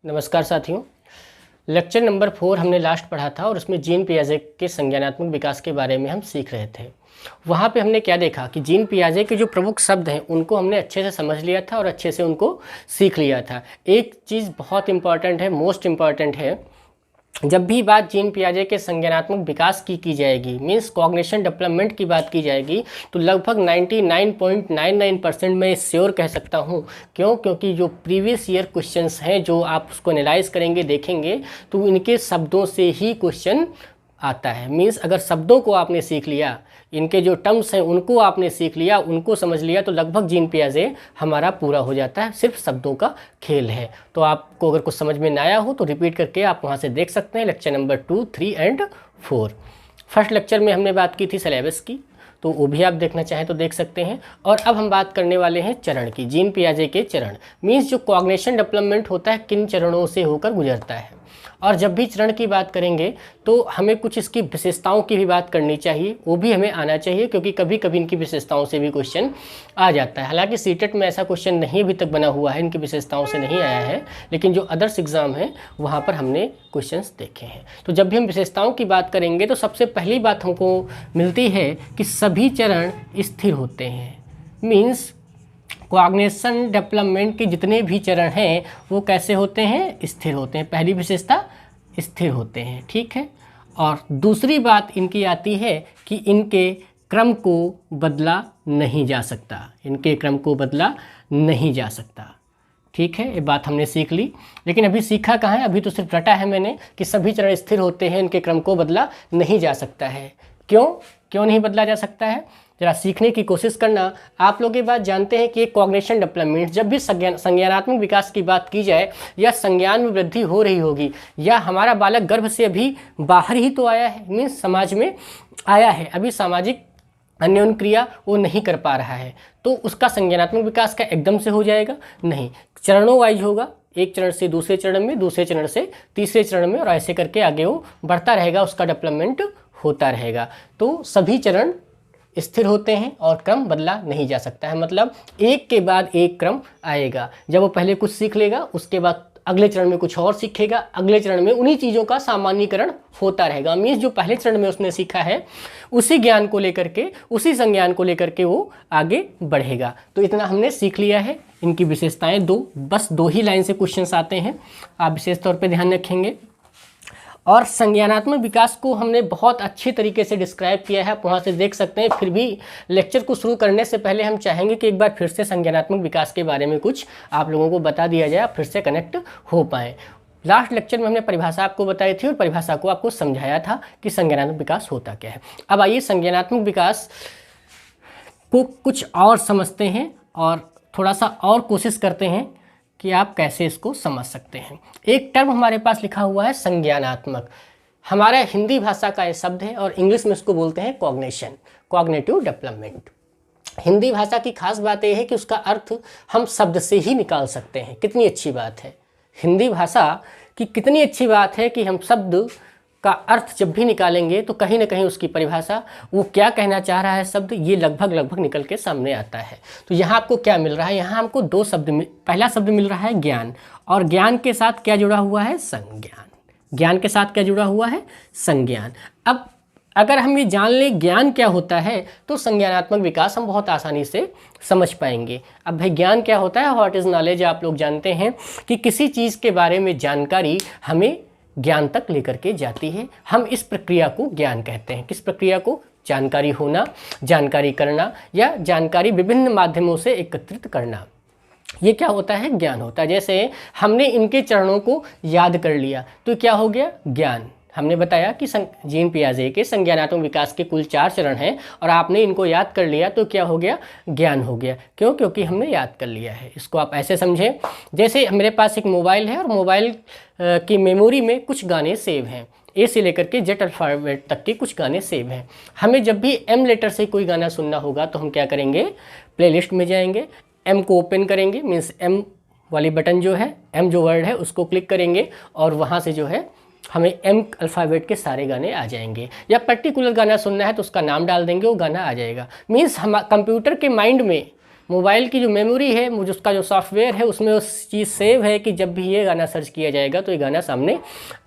नमस्कार साथियों। Lecture number 4 हमने लास्ट पढ़ा था और उसमें जीन पियाजे के संज्ञानात्मक विकास के बारे में हम सीख रहे थे। वहाँ पे हमने क्या देखा कि जीन पियाजे के जो प्रमुख शब्द हैं उनको हमने अच्छे से समझ लिया था और अच्छे से उनको सीख लिया था। एक चीज़ बहुत इंपॉर्टेंट है, मोस्ट इम्पॉर्टेंट है, जब भी बात जीन पियाजे के संज्ञानात्मक विकास की जाएगी, मीन्स कॉग्निशन डेवलपमेंट की बात की जाएगी, तो लगभग 99.99% मैं श्योर कह सकता हूँ। क्यों? क्योंकि जो प्रीवियस ईयर क्वेश्चंस हैं जो आप उसको एनालाइज करेंगे, देखेंगे, तो इनके शब्दों से ही क्वेश्चन आता है। मीन्स अगर शब्दों को आपने सीख लिया, इनके जो टर्म्स हैं उनको आपने सीख लिया, उनको समझ लिया, तो लगभग जीन पियाजे हमारा पूरा हो जाता है। सिर्फ शब्दों का खेल है। तो आपको अगर कुछ समझ में ना आया हो तो रिपीट करके आप वहाँ से देख सकते हैं। Lecture number 2, 3 and 4। First lecture में हमने बात की थी सिलेबस की, तो वो भी आप देखना चाहें तो देख सकते हैं। और अब हम बात करने वाले हैं चरण की, जीन पियाजे के चरण। मीन्स जो कॉग्निशन डेवलपमेंट होता है किन चरणों से होकर गुजरता है। और जब भी चरण की बात करेंगे तो हमें कुछ इसकी विशेषताओं की भी बात करनी चाहिए, वो भी हमें आना चाहिए, क्योंकि कभी कभी इनकी विशेषताओं से भी क्वेश्चन आ जाता है। हालांकि सीटेट में ऐसा क्वेश्चन नहीं अभी तक बना हुआ है, इनकी विशेषताओं से नहीं आया है, लेकिन जो अदर्स एग्जाम है वहाँ पर हमने क्वेश्चंस देखे हैं। तो जब भी हम विशेषताओं की बात करेंगे तो सबसे पहली बात हमको मिलती है कि सभी चरण स्थिर होते हैं। मीन्स कॉग्निशन डेवलपमेंट के जितने भी चरण हैं वो कैसे होते हैं? स्थिर होते हैं। पहली विशेषता, स्थिर होते हैं। ठीक है। और दूसरी बात इनकी आती है कि इनके क्रम को बदला नहीं जा सकता। इनके क्रम को बदला नहीं जा सकता। ठीक है, ये बात हमने सीख ली। लेकिन अभी सीखा कहाँ है? अभी तो सिर्फ रटा है मैंने कि सभी चरण स्थिर होते हैं, इनके क्रम को बदला नहीं जा सकता है। क्यों नहीं बदला जा सकता है? जरा सीखने की कोशिश करना। आप लोग ये बात जानते हैं कि एक कॉग्निशन डेवलपमेंट, जब भी संज्ञानात्मक विकास की बात की जाए या संज्ञान में वृद्धि हो रही होगी, या हमारा बालक गर्भ से अभी बाहर ही तो आया है, मीन्स समाज में आया है, अभी सामाजिक अन्योन क्रिया वो नहीं कर पा रहा है, तो उसका संज्ञानात्मक विकास का एकदम से हो जाएगा? नहीं, चरणों वाइज होगा। एक चरण से दूसरे चरण में, दूसरे चरण से तीसरे चरण में, और ऐसे करके आगे वो बढ़ता रहेगा, उसका डेवलपमेंट होता रहेगा। तो सभी चरण स्थिर होते हैं और क्रम बदला नहीं जा सकता है। मतलब एक के बाद एक क्रम आएगा। जब वो पहले कुछ सीख लेगा, उसके बाद अगले चरण में कुछ और सीखेगा, अगले चरण में उन्हीं चीज़ों का सामान्यीकरण होता रहेगा। मीन्स जो पहले चरण में उसने सीखा है उसी ज्ञान को लेकर के, उसी संज्ञान को लेकर के वो आगे बढ़ेगा। तो इतना हमने सीख लिया है। इनकी विशेषताएं बस दो ही लाइन से क्वेश्चंस आते हैं, आप विशेष तौर पर ध्यान रखेंगे। और संज्ञानात्मक विकास को हमने बहुत अच्छे तरीके से डिस्क्राइब किया है, आप वहाँ से देख सकते हैं। फिर भी लेक्चर को शुरू करने से पहले हम चाहेंगे कि एक बार फिर से संज्ञानात्मक विकास के बारे में कुछ आप लोगों को बता दिया जाए, फिर से कनेक्ट हो पाएँ। लास्ट लेक्चर में हमने परिभाषा आपको बताई थी और परिभाषा को आपको समझाया था कि संज्ञानात्मक विकास होता क्या है। अब आइए संज्ञानात्मक विकास को कुछ और समझते हैं और थोड़ा सा और कोशिश करते हैं कि आप कैसे इसको समझ सकते हैं। एक टर्म हमारे पास लिखा हुआ है संज्ञानात्मक। हमारा हिंदी भाषा का ये शब्द है और इंग्लिश में इसको बोलते हैं कॉग्निशन, कॉग्निटिव डेवलपमेंट। हिंदी भाषा की खास बात यह है कि उसका अर्थ हम शब्द से ही निकाल सकते हैं। कितनी अच्छी बात है! हिंदी भाषा की कितनी अच्छी बात है कि हम शब्द का अर्थ जब भी निकालेंगे तो कहीं ना कहीं उसकी परिभाषा, वो क्या कहना चाह रहा है शब्द, ये लगभग निकल के सामने आता है। तो यहाँ आपको क्या मिल रहा है? यहाँ हमको दो शब्द पहला शब्द मिल रहा है ज्ञान, और ज्ञान के साथ क्या जुड़ा हुआ है? संज्ञान। ज्ञान के साथ क्या जुड़ा हुआ है? संज्ञान। अब अगर हम ये जान लें ज्ञान क्या होता है तो संज्ञानात्मक विकास हम बहुत आसानी से समझ पाएंगे। अब भाई ज्ञान क्या होता है? What is knowledge. आप लोग जानते हैं कि किसी चीज़ के बारे में जानकारी हमें ज्ञान तक लेकर के जाती है। हम इस प्रक्रिया को ज्ञान कहते हैं। किस प्रक्रिया को? जानकारी होना, जानकारी करना, या जानकारी विभिन्न माध्यमों से एकत्रित करना, ये क्या होता है? ज्ञान होता है। जैसे हमने इनके चरणों को याद कर लिया तो क्या हो गया? ज्ञान। हमने बताया कि जीन पियाजे के संज्ञानात्मक विकास के कुल 4 चरण हैं और आपने इनको याद कर लिया तो क्या हो गया? ज्ञान हो गया। क्यों? क्योंकि हमने याद कर लिया है। इसको आप ऐसे समझें, जैसे मेरे पास एक मोबाइल है और मोबाइल की मेमोरी में कुछ गाने सेव हैं, ए से लेकर के जेड अल्फ़ाबेट तक के कुछ गाने सेव हैं। हमें जब भी एम लेटर से कोई गाना सुनना होगा तो हम क्या करेंगे? प्लेलिस्ट में जाएंगे, एम को ओपन करेंगे, मीन्स एम वाली बटन जो है, एम जो वर्ड है उसको क्लिक करेंगे और वहाँ से जो है हमें एम अल्फ़ाबेट के सारे गाने आ जाएंगे। या पर्टिकुलर गाना सुनना है तो उसका नाम डाल देंगे, वो गाना आ जाएगा। मीन्स हम कंप्यूटर के माइंड में मोबाइल की जो मेमोरी है, मुझे उसका जो सॉफ्टवेयर है उसमें उस चीज़ सेव है कि जब भी ये गाना सर्च किया जाएगा तो ये गाना सामने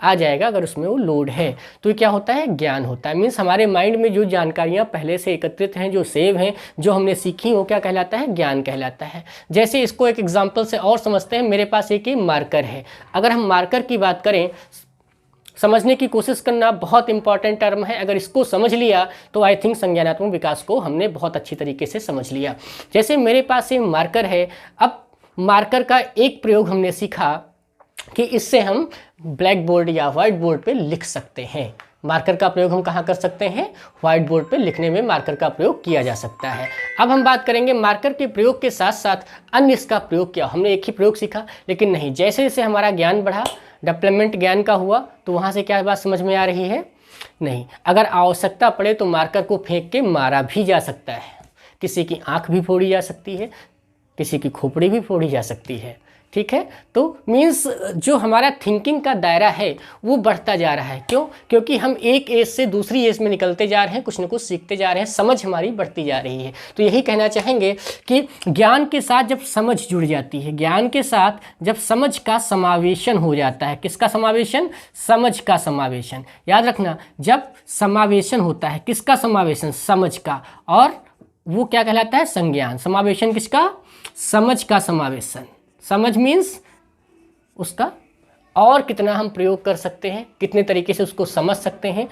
आ जाएगा अगर उसमें वो लोड है। तो ये क्या होता है, ज्ञान होता है। मीन्स हमारे माइंड में जो जानकारियाँ पहले से एकत्रित हैं, जो सेव हैं, जो हमने सीखी, वो क्या कहलाता है, ज्ञान कहलाता है। जैसे इसको एक एग्जाम्पल से और समझते हैं। मेरे पास एक मार्कर है। अगर हम मार्कर की बात करें, समझने की कोशिश करना बहुत इंपॉर्टेंट टर्म है। अगर इसको समझ लिया तो आई थिंक संज्ञानात्मक विकास को हमने बहुत अच्छी तरीके से समझ लिया। जैसे मेरे पास ये मार्कर है। अब मार्कर का एक प्रयोग हमने सीखा कि इससे हम ब्लैक बोर्ड या व्हाइट बोर्ड पे लिख सकते हैं। मार्कर का प्रयोग हम कहाँ कर सकते हैं, व्हाइट बोर्ड पे लिखने में मार्कर का प्रयोग किया जा सकता है। अब हम बात करेंगे मार्कर के प्रयोग के साथ साथ अन्य इसका प्रयोग क्या। हमने एक ही प्रयोग सीखा, लेकिन नहीं, जैसे जैसे हमारा ज्ञान बढ़ा, डेवलपमेंट ज्ञान का हुआ, तो वहाँ से क्या बात समझ में आ रही है, नहीं, अगर आवश्यकता पड़े तो मार्कर को फेंक के मारा भी जा सकता है। किसी की आँख भी फोड़ी जा सकती है, किसी की खोपड़ी भी फोड़ी जा सकती है। ठीक है, तो मीन्स जो हमारा थिंकिंग का दायरा है वो बढ़ता जा रहा है। क्यों? क्योंकि हम एक एज से दूसरी एज में निकलते जा रहे हैं, कुछ न कुछ सीखते जा रहे हैं, समझ हमारी बढ़ती जा रही है। तो यही कहना चाहेंगे कि ज्ञान के साथ जब समझ जुड़ जाती है, ज्ञान के साथ जब समझ का समावेशन हो जाता है, किसका समावेशन, समझ का समावेशन। याद रखना, जब समावेशन होता है, किसका समावेशन, समझ का, और वो क्या कहलाता है, संज्ञान। समावेशन किसका, समझ का समावेशन। समझ मीन्स उसका और कितना हम प्रयोग कर सकते हैं, कितने तरीके से उसको समझ सकते हैं,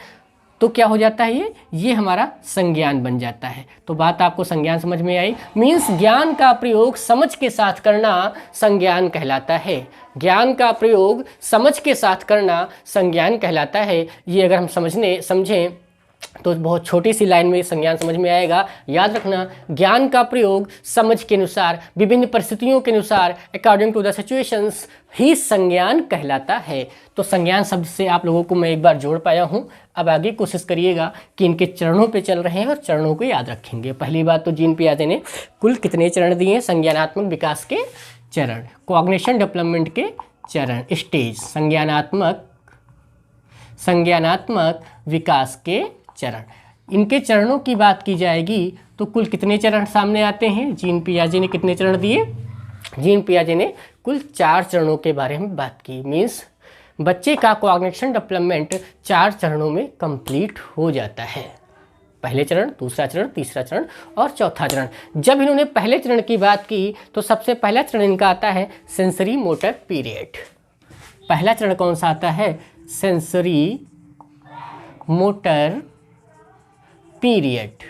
तो क्या हो जाता है, ये हमारा संज्ञान बन जाता है। तो बात आपको संज्ञान समझ में आई। मीन्स ज्ञान का प्रयोग समझ के साथ करना संज्ञान कहलाता है। ज्ञान का प्रयोग समझ के साथ करना संज्ञान कहलाता है। ये अगर हम समझें तो बहुत छोटी सी लाइन में संज्ञान समझ में आएगा। याद रखना, ज्ञान का प्रयोग समझ के अनुसार, विभिन्न परिस्थितियों के अनुसार, अकॉर्डिंग टू द सिचुएशंस ही संज्ञान कहलाता है। तो संज्ञान शब्द से आप लोगों को मैं एक बार जोड़ पाया हूँ। अब आगे कोशिश करिएगा कि इनके चरणों पे चल रहे हैं और चरणों को याद रखेंगे। पहली बात तो जीन पियाजे ने कुल कितने चरण दिए हैं, संज्ञानात्मक विकास के चरण, कॉग्निशन डेवलपमेंट के चरण, स्टेज, संज्ञानात्मक विकास के चरण। इनके चरणों की बात की जाएगी तो कुल कितने चरण सामने आते हैं। जीन पियाजे ने कितने चरण दिए, जीन पियाजे ने कुल 4 चरणों के बारे में बात की। मीन्स बच्चे का कॉग्निशन डेवलपमेंट 4 चरणों में कंप्लीट हो जाता है। पहले चरण, दूसरा चरण, तीसरा चरण और चौथा चरण। जब इन्होंने पहले चरण की बात की तो सबसे पहला चरण इनका आता है सेंसरी मोटर पीरियड। पहला चरण कौन सा आता है, sensory motor period.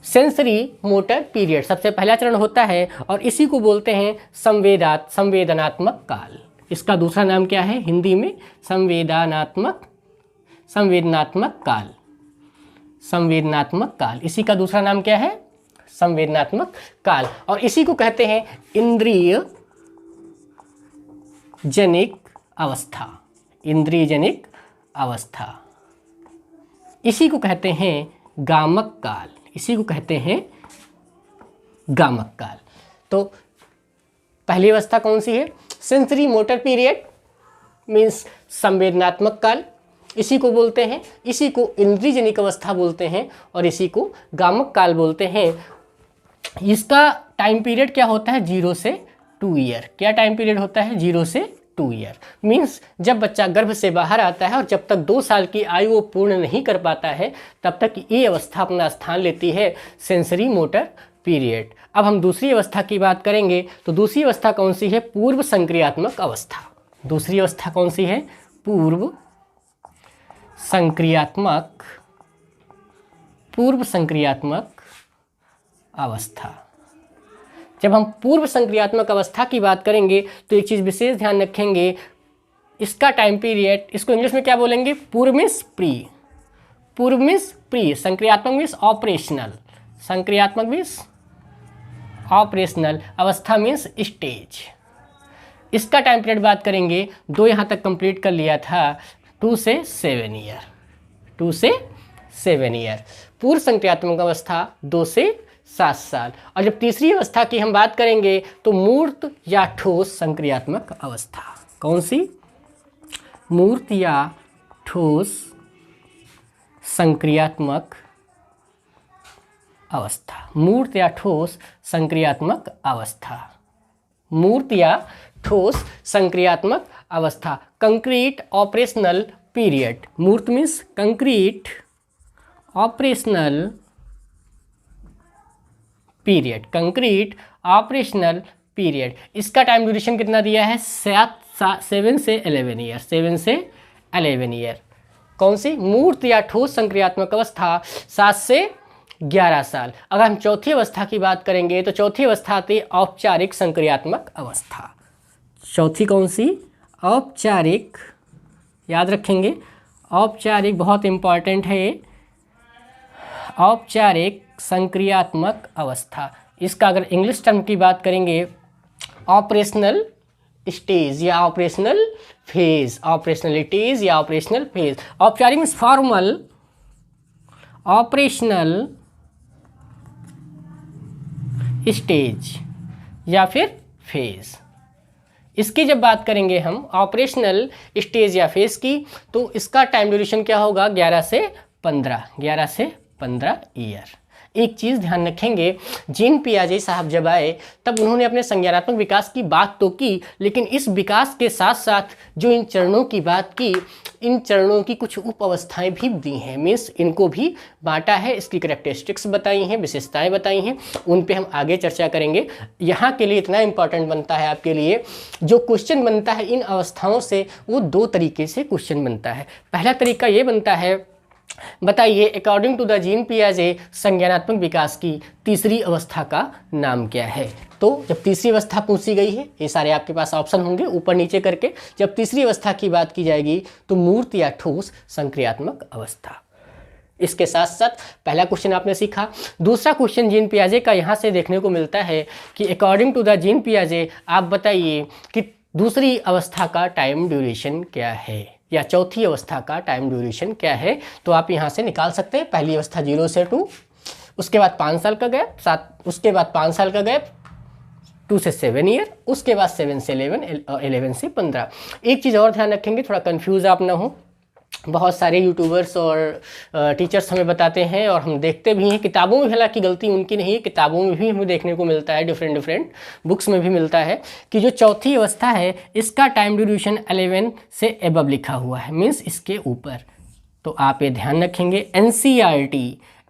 Sensory motor period सबसे पहला चरण होता है और इसी को बोलते हैं संवेदनात्मक काल। इसका दूसरा नाम क्या है हिंदी में, संवेदनात्मक काल। संवेदनात्मक काल, इसी का दूसरा नाम क्या है, संवेदनात्मक काल। और इसी को कहते हैं इंद्रिय जनिक अवस्था। इंद्रिय जनिक अवस्था, इसी को कहते हैं गामक काल। इसी को कहते हैं गामक काल। तो पहली अवस्था कौन सी है, सेंसरी मोटर पीरियड मीन्स संवेदनात्मक काल, इसी को बोलते हैं, इसी को इंद्रियजनिक अवस्था बोलते हैं और इसी को गामक काल बोलते हैं। इसका टाइम पीरियड क्या होता है, 0 से 2 ईयर। क्या टाइम पीरियड होता है, 0 से 2 ईयर। मीन्स जब बच्चा गर्भ से बाहर आता है और जब तक 2 साल की आयु वो पूर्ण नहीं कर पाता है तब तक ये अवस्था अपना स्थान लेती है, सेंसरी मोटर पीरियड। अब हम दूसरी अवस्था की बात करेंगे तो दूसरी अवस्था कौन सी है, पूर्व संक्रियात्मक अवस्था। दूसरी अवस्था कौन सी है, पूर्व संक्रियात्मक अवस्था। जब हम पूर्व संक्रियात्मक अवस्था की बात करेंगे तो एक चीज़ विशेष ध्यान रखेंगे, इसका टाइम पीरियड, इसको इंग्लिश में क्या बोलेंगे, पूर्व मीन्स प्री। पूर्व मीन्स प्री, संक्रियात्मक मीन्स ऑपरेशनल, संक्रियात्मक मीन्स ऑपरेशनल, अवस्था मीन्स स्टेज। इसका टाइम पीरियड बात करेंगे, 2 यहाँ तक कंप्लीट कर लिया था, 2 से 7 ईयर। 2 से 7 ईयर पूर्व संक्रियात्मक अवस्था, 2 से 7 साल। और जब तीसरी अवस्था की हम बात करेंगे तो मूर्त या ठोस संक्रियात्मक अवस्था। कौन सी, मूर्त या ठोस संक्रियात्मक अवस्था, मूर्त या ठोस संक्रियात्मक अवस्था, मूर्त या ठोस संक्रियात्मक अवस्था। कंक्रीट ऑपरेशनल पीरियड, मूर्त means concrete operational period, concrete operational period, इसका टाइम ड्यूरेशन कितना दिया है? 7 से 11 ईयर, 7 से 11 ईयर। कौन सी? मूर्त या ठोस संक्रियात्मक अवस्था 7 से 11 साल। अगर हम चौथी अवस्था की बात करेंगे तो चौथी अवस्था आती है औपचारिक संक्रियात्मक अवस्था। चौथी कौन सी? औपचारिक, याद रखेंगे औपचारिक बहुत इंपॉर्टेंट है ये, औपचारिक संक्रियात्मक अवस्था। इसका अगर इंग्लिश टर्म की बात करेंगे ऑपरेशनल स्टेज या ऑपरेशनल फेज, ऑपरेशनल स्टेज या ऑपरेशनल फेज। औपचारिक मीन्स फॉर्मल, ऑपरेशनल स्टेज या फिर फेज। इसकी जब बात करेंगे हम ऑपरेशनल स्टेज या फेज की, तो इसका टाइम ड्यूरेशन क्या होगा? 11 से 15 ईयर। एक चीज़ ध्यान रखेंगे, जीन पियाजे साहब जब आए तब उन्होंने अपने संज्ञानात्मक विकास की बात तो की, लेकिन इस विकास के साथ साथ जो इन चरणों की बात की, इन चरणों की कुछ उप अवस्थाएँ भी दी हैं, मीन्स इनको भी बांटा है, इसकी कैरेक्टरिस्टिक्स बताई हैं, विशेषताएं बताई हैं, उन पे हम आगे चर्चा करेंगे। यहाँ के लिए इतना इंपॉर्टेंट बनता है आपके लिए, जो क्वेश्चन बनता है इन अवस्थाओं से वो 2 तरीके से क्वेश्चन बनता है। पहला तरीका ये बनता है, बताइए अकॉर्डिंग टू द जीन पियाजे संज्ञानात्मक विकास की तीसरी अवस्था का नाम क्या है? तो जब तीसरी अवस्था पूछी गई है, ये सारे आपके पास ऑप्शन होंगे ऊपर नीचे करके, जब तीसरी अवस्था की बात की जाएगी तो मूर्त या ठोस संक्रियात्मक अवस्था। इसके साथ साथ पहला क्वेश्चन आपने सीखा। दूसरा क्वेश्चन जीन पियाजे का यहाँ से देखने को मिलता है कि अकॉर्डिंग टू द जीन पियाजे आप बताइए कि दूसरी अवस्था का टाइम ड्यूरेशन क्या है, या चौथी अवस्था का टाइम ड्यूरेशन क्या है? तो आप यहाँ से निकाल सकते हैं। पहली अवस्था 0 से 2, उसके बाद 5 साल का गैप, उसके बाद 5 साल का गैप, 2 से 7 ईयर, उसके बाद 7 से 11, 11 से 15। एक चीज़ और ध्यान रखेंगे, थोड़ा कंफ्यूज आप ना हो, बहुत सारे यूट्यूबर्स और टीचर्स हमें बताते हैं और हम देखते भी हैं, किताबों में हालांकि गलती उनकी नहीं है, किताबों में भी हमें देखने को मिलता है, डिफरेंट बुक्स में भी मिलता है कि जो चौथी अवस्था है इसका टाइम ड्यूरेशन 11 से एबव लिखा हुआ है, मीन्स इसके ऊपर। तो आप ये ध्यान रखेंगे,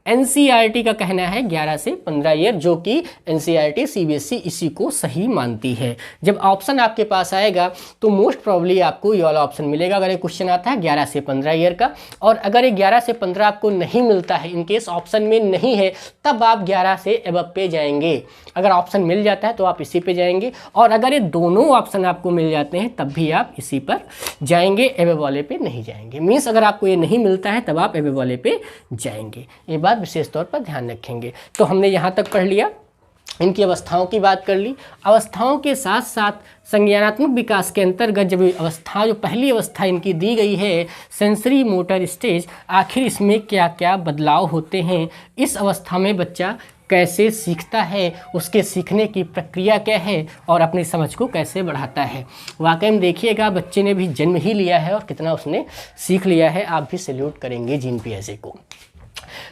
एनसीईआरटी का कहना है 11 से 15 ईयर, जो कि एनसीईआरटी सीबीएसई इसी को सही मानती है। जब ऑप्शन आपके पास आएगा तो मोस्ट प्रॉब्ली आपको ये वाला ऑप्शन मिलेगा, अगर एक क्वेश्चन आता है 11 से 15 ईयर का, और अगर ये 11 से 15 आपको नहीं मिलता है, इनकेस ऑप्शन में नहीं है, तब आप 11 से एबव पे जाएंगे। अगर ऑप्शन मिल जाता है तो आप इसी पे जाएंगे, और अगर ये दोनों ऑप्शन आपको मिल जाते हैं तब भी आप इसी पर जाएंगे, एबव वाले पे नहीं जाएंगे। मीन्स अगर आपको ये नहीं मिलता है तब आप एबव वाले पे जाएंगे, ये बात विशेष तौर पर ध्यान रखेंगे। तो हमने यहाँ तक पढ़ लिया, इनकी अवस्थाओं की बात कर ली। अवस्थाओं के साथ साथ संज्ञानात्मक विकास के अंतर्गत जब अवस्था, जो पहली अवस्था इनकी दी गई है सेंसरी मोटर स्टेज, आखिर इसमें क्या क्या बदलाव होते हैं, इस अवस्था में बच्चा कैसे सीखता है, उसके सीखने की प्रक्रिया क्या है और अपनी समझ को कैसे बढ़ाता है। वाकई में देखिएगा, बच्चे ने भी जन्म ही लिया है और कितना उसने सीख लिया है, आप भी सैल्यूट करेंगे जीन पियाजे को।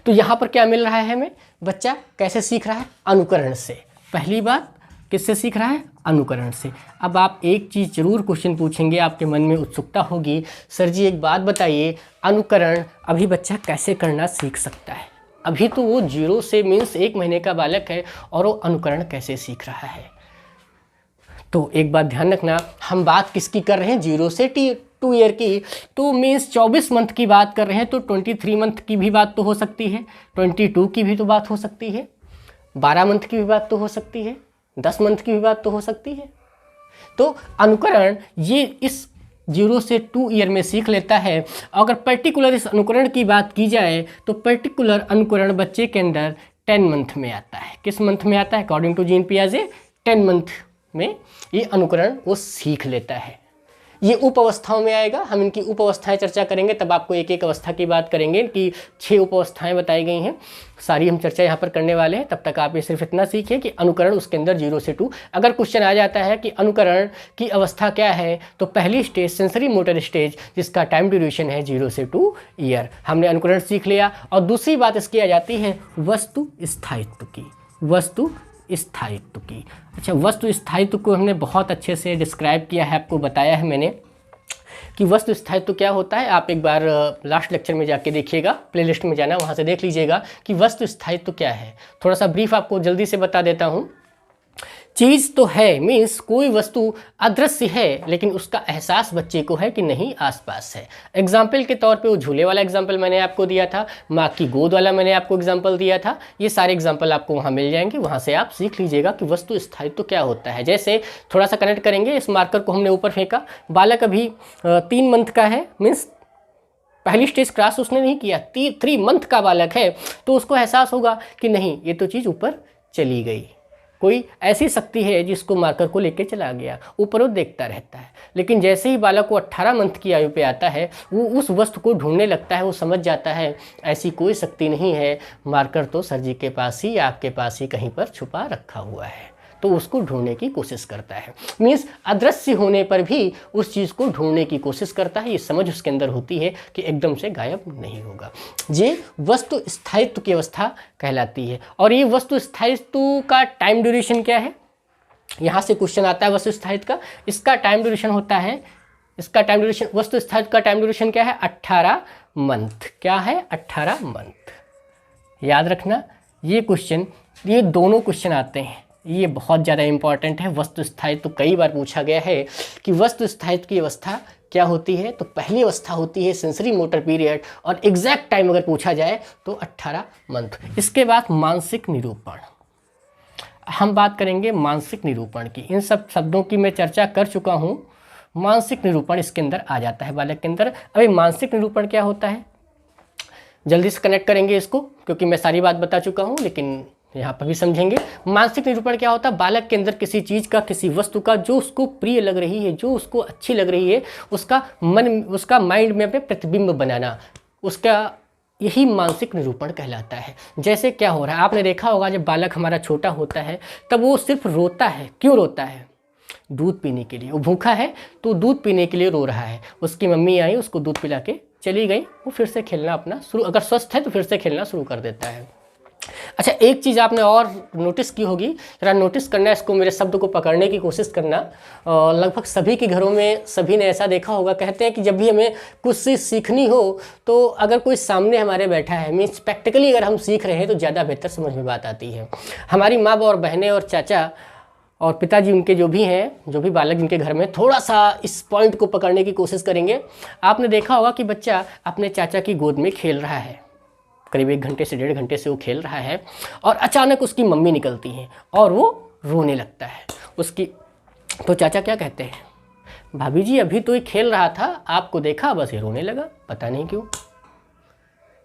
तो यहाँ पर क्या मिल रहा है हमें, बच्चा कैसे सीख रहा है? अनुकरण से। पहली बात किससे सीख रहा है? अनुकरण से। अब आप एक चीज़ जरूर क्वेश्चन पूछेंगे, आपके मन में उत्सुकता होगी, सर जी एक बात बताइए, अनुकरण अभी बच्चा कैसे करना सीख सकता है? अभी तो वो 0 से मीन्स 1 महीने का बालक है और वो अनुकरण कैसे सीख रहा है? तो एक बात ध्यान रखना, हम बात किसकी कर रहे हैं? 0 से 2 ईयर की, तो मीन्स 24 मंथ की बात कर रहे हैं, तो 23 मंथ की भी बात तो हो सकती है, 22 की भी तो बात हो सकती है, 12 मंथ की भी बात तो हो सकती है, 10 मंथ की भी बात तो हो सकती है। तो अनुकरण ये इस 0 से 2 ईयर में सीख लेता है। अगर पर्टिकुलर इस अनुकरण की बात की जाए तो पर्टिकुलर अनुकरण बच्चे के अंदर 10 मंथ में आता है। किस मंथ में आता है? अकॉर्डिंग टू जीन पियाजे 10 मंथ में ये अनुकरण वो सीख लेता है। ये उप अवस्थाओं में आएगा। हम इनकी उप अवस्थाएं चर्चा करेंगे, तब आपको एक एक अवस्था की बात करेंगे कि 6 उप अवस्थाएं बताई गई हैं, सारी हम चर्चा यहाँ पर करने वाले हैं। तब तक आप ये सिर्फ इतना सीखिए कि अनुकरण उसके अंदर 0 से 2। अगर क्वेश्चन आ जाता है कि अनुकरण की अवस्था क्या है, तो पहली स्टेज सेंसरी मोटर स्टेज, जिसका टाइम ड्यूरेशन है 0 से 2 ईयर, हमने अनुकरण सीख लिया। और दूसरी बात इसकी आ जाती है वस्तु स्थायित्व की। वस्तु स्थायित्व की, अच्छा, वस्तु स्थायित्व को हमने बहुत अच्छे से डिस्क्राइब किया है, आपको बताया है मैंने कि वस्तु स्थायित्व क्या होता है। आप एक बार लास्ट लेक्चर में जाके देखिएगा, प्लेलिस्ट में जाना, वहाँ से देख लीजिएगा कि वस्तु स्थायित्व क्या है। थोड़ा सा ब्रीफ आपको जल्दी से बता देता हूँ। चीज़ तो है, मीन्स कोई वस्तु अदृश्य है, लेकिन उसका एहसास बच्चे को है कि नहीं आसपास है। एग्जाम्पल के तौर पे वो झूले वाला एग्जाम्पल मैंने आपको दिया था, माँ की गोद वाला मैंने आपको एग्जाम्पल दिया था। ये सारे एग्जाम्पल आपको वहाँ मिल जाएंगे, वहाँ से आप सीख लीजिएगा कि वस्तु स्थायित्व क्या होता है। जैसे थोड़ा सा कनेक्ट करेंगे, इस मार्कर को हमने ऊपर फेंका, बालक अभी 3 मंथ का है, मीन्स पहली स्टेज क्रॉस उसने नहीं किया, 3 मंथ का बालक है, तो उसको एहसास होगा कि नहीं ये तो चीज़ ऊपर चली गई, कोई ऐसी शक्ति है जिसको मार्कर को लेके चला गया, ऊपर वो देखता रहता है। लेकिन जैसे ही बालक को 18 मंथ की आयु पे आता है, वो उस वस्तु को ढूंढने लगता है, वो समझ जाता है ऐसी कोई शक्ति नहीं है, मार्कर तो सर जी के पास ही, आपके पास ही कहीं पर छुपा रखा हुआ है, तो उसको ढूंढने की कोशिश करता है। मीन्स अदृश्य होने पर भी उस चीज़ को ढूंढने की कोशिश करता है। ये समझ उसके अंदर होती है कि एकदम से गायब नहीं होगा। ये वस्तु स्थायित्व की अवस्था कहलाती है। और ये वस्तु स्थायित्व का टाइम ड्यूरेशन क्या है, यहाँ से क्वेश्चन आता है वस्तु स्थायित्व का। इसका टाइम ड्यूरेशन होता है, इसका टाइम ड्यूरेशन, वस्तु स्थायित्व का टाइम ड्यूरेशन क्या है, 18 मंथ। क्या है, 18 मंथ। याद रखना ये क्वेश्चन, ये दोनों क्वेश्चन आते हैं, ये बहुत ज़्यादा इंपॉर्टेंट है। वस्तु स्थायित्व तो कई बार पूछा गया है कि वस्तु स्थायित्व की अवस्था क्या होती है, तो पहली अवस्था होती है सेंसरी मोटर पीरियड, और एग्जैक्ट टाइम अगर पूछा जाए तो 18 मंथ। इसके बाद मानसिक निरूपण, हम बात करेंगे मानसिक निरूपण की। इन सब शब्दों की मैं चर्चा कर चुका हूँ। मानसिक निरूपण इसके अंदर आ जाता है बालक के अंदर। अभी मानसिक निरूपण क्या होता है, जल्दी से कनेक्ट करेंगे इसको, क्योंकि मैं सारी बात बता चुका हूँ, लेकिन यहाँ पर भी समझेंगे। मानसिक निरूपण क्या होता है, बालक के अंदर किसी चीज़ का, किसी वस्तु का जो उसको प्रिय लग रही है, जो उसको अच्छी लग रही है, उसका मन, उसका माइंड में अपने प्रतिबिंब बनाना, उसका यही मानसिक निरूपण कहलाता है। जैसे क्या हो रहा है, आपने देखा होगा जब बालक हमारा छोटा होता है तब वो सिर्फ रोता है। क्यों रोता है, दूध पीने के लिए। वो भूखा है तो दूध पीने के लिए रो रहा है। उसकी मम्मी आई, उसको दूध पिला के चली गई, वो फिर से खेलना अपना शुरू, अगर स्वस्थ है तो फिर से खेलना शुरू कर देता है। अच्छा, एक चीज़ आपने और नोटिस की होगी, जरा नोटिस करना, इसको मेरे शब्द को पकड़ने की कोशिश करना। लगभग सभी के घरों में सभी ने ऐसा देखा होगा, कहते हैं कि जब भी हमें कुछ चीज़ सीखनी हो तो अगर कोई सामने हमारे बैठा है, मीन्स प्रैक्टिकली अगर हम सीख रहे हैं तो ज़्यादा बेहतर समझ में बात आती है। हमारी माँ और बहनें और चाचा और पिताजी उनके जो भी हैं, जो भी बालक जिनके घर में, थोड़ा सा इस पॉइंट को पकड़ने की कोशिश करेंगे। आपने देखा होगा कि बच्चा अपने चाचा की गोद में खेल रहा है, करीब 1 घंटे से 1.5 घंटे से वो खेल रहा है, और अचानक उसकी मम्मी निकलती हैं और वो रोने लगता है। उसकी तो चाचा क्या कहते हैं, भाभी जी अभी तो ये खेल रहा था, आपको देखा बस ये रोने लगा, पता नहीं क्यों,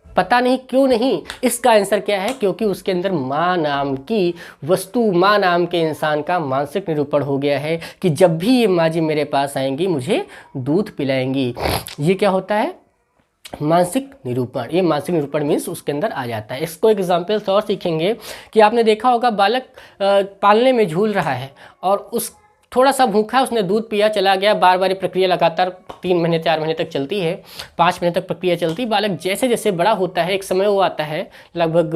पता नहीं क्यों नहीं। इसका आंसर क्या है, क्योंकि उसके अंदर माँ नाम की वस्तु, माँ नाम के इंसान का मानसिक निरूपण हो गया है कि जब भी ये माँ जी मेरे पास आएंगी मुझे दूध पिलाएंगी। ये क्या होता है, मानसिक निरूपण। ये मानसिक निरूपण मीन्स उसके अंदर आ जाता है। इसको एग्जाम्पल से और सीखेंगे कि आपने देखा होगा बालक पालने में झूल रहा है और उस थोड़ा सा भूखा, उसने दूध पिया, चला गया, बार बार ये प्रक्रिया लगातार 3 महीने 4 महीने तक चलती है, 5 महीने तक प्रक्रिया चलती। बालक जैसे जैसे बड़ा होता है, एक समय वो आता है लगभग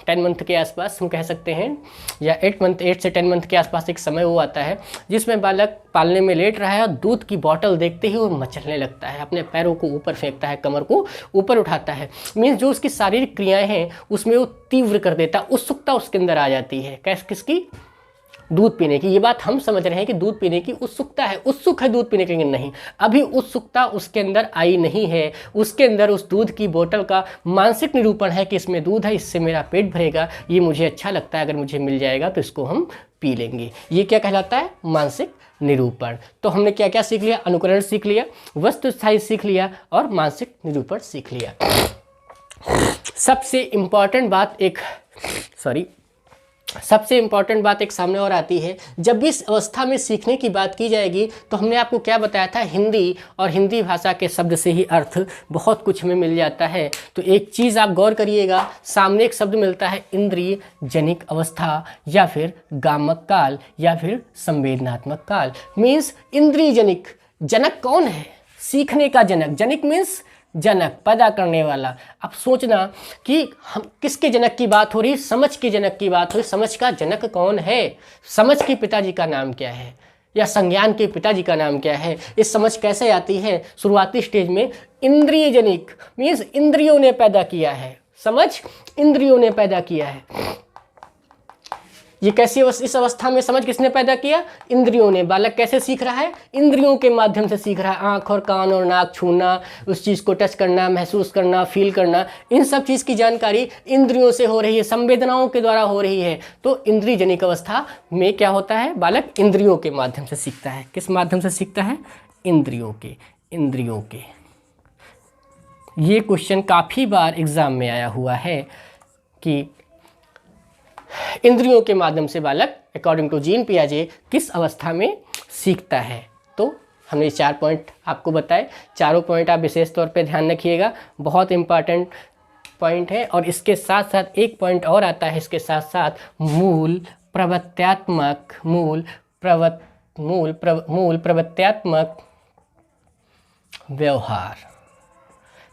10 मंथ के आसपास हम कह सकते हैं, या 8 से 10 मंथ के आसपास एक समय वो आता है जिसमें बालक पालने में लेट रहा है और दूध की बॉटल देखते ही वो मचलने लगता है, अपने पैरों को ऊपर फेंकता है, कमर को ऊपर उठाता है। मीन्स जो उसकी शारीरिक क्रियाएँ हैं उसमें वो तीव्र कर देता है, उत्सुकता उसके अंदर आ जाती है। किसकी, दूध पीने की। ये बात हम समझ रहे हैं कि दूध पीने की उत्सुकता है, उत्सुक है दूध पीने के लिए, नहीं, अभी उत्सुकता उसके अंदर आई नहीं है। उसके अंदर उस दूध की बोतल का मानसिक निरूपण है कि इसमें दूध है, इससे मेरा पेट भरेगा, ये मुझे अच्छा लगता है, अगर मुझे मिल जाएगा तो इसको हम पी लेंगे। ये क्या कहलाता है, मानसिक निरूपण। तो हमने क्या क्या सीख लिया, अनुकरण सीख लिया, वस्तु स्थायी सीख लिया और मानसिक निरूपण सीख लिया। सबसे इम्पॉर्टेंट बात सबसे इम्पॉर्टेंट बात एक सामने और आती है, जब भी इस अवस्था में सीखने की बात की जाएगी तो हमने आपको क्या बताया था, हिंदी और हिंदी भाषा के शब्द से ही अर्थ बहुत कुछ हमें मिल जाता है। तो एक चीज़ आप गौर करिएगा, सामने एक शब्द मिलता है इंद्रिय जनिक अवस्था या फिर गामक काल या फिर संवेदनात्मक काल। मीन्स इंद्रिय जनिक, जनक कौन है, सीखने का जनक, जनिक मीन्स जनक, पैदा करने वाला। अब सोचना कि हम किसके जनक की बात हो रही, समझ के जनक की बात हो रही। समझ का जनक कौन है, समझ के पिताजी का नाम क्या है, या संज्ञान के पिताजी का नाम क्या है। इस समझ कैसे आती है, शुरुआती स्टेज में इंद्रिय जनिक मीन्स इंद्रियों ने पैदा किया है, समझ इंद्रियों ने पैदा किया है। ये कैसी इस अवस्था में समझ किसने पैदा किया, इंद्रियों ने। बालक कैसे सीख रहा है, इंद्रियों के माध्यम से सीख रहा है। आँख और कान और नाक छूना, उस चीज़ को टच करना, महसूस करना, फील करना, इन सब चीज़ की जानकारी इंद्रियों से हो रही है, संवेदनाओं के द्वारा हो रही है। तो इंद्रिय जनिक अवस्था में क्या होता है, बालक इंद्रियों के माध्यम से सीखता है। किस माध्यम से सीखता है, इंद्रियों के। ये क्वेश्चन काफ़ी बार एग्जाम में आया हुआ है कि इंद्रियों के माध्यम से बालक अकॉर्डिंग टू जीन पियाजे किस अवस्था में सीखता है। तो हमने 4 पॉइंट आपको बताए, चारों पॉइंट आप विशेष तौर पे ध्यान रखिएगा, बहुत इंपॉर्टेंट पॉइंट है। और इसके साथ साथ एक पॉइंट और आता है, इसके साथ साथ मूल प्रवृत्त्यात्मक व्यवहार।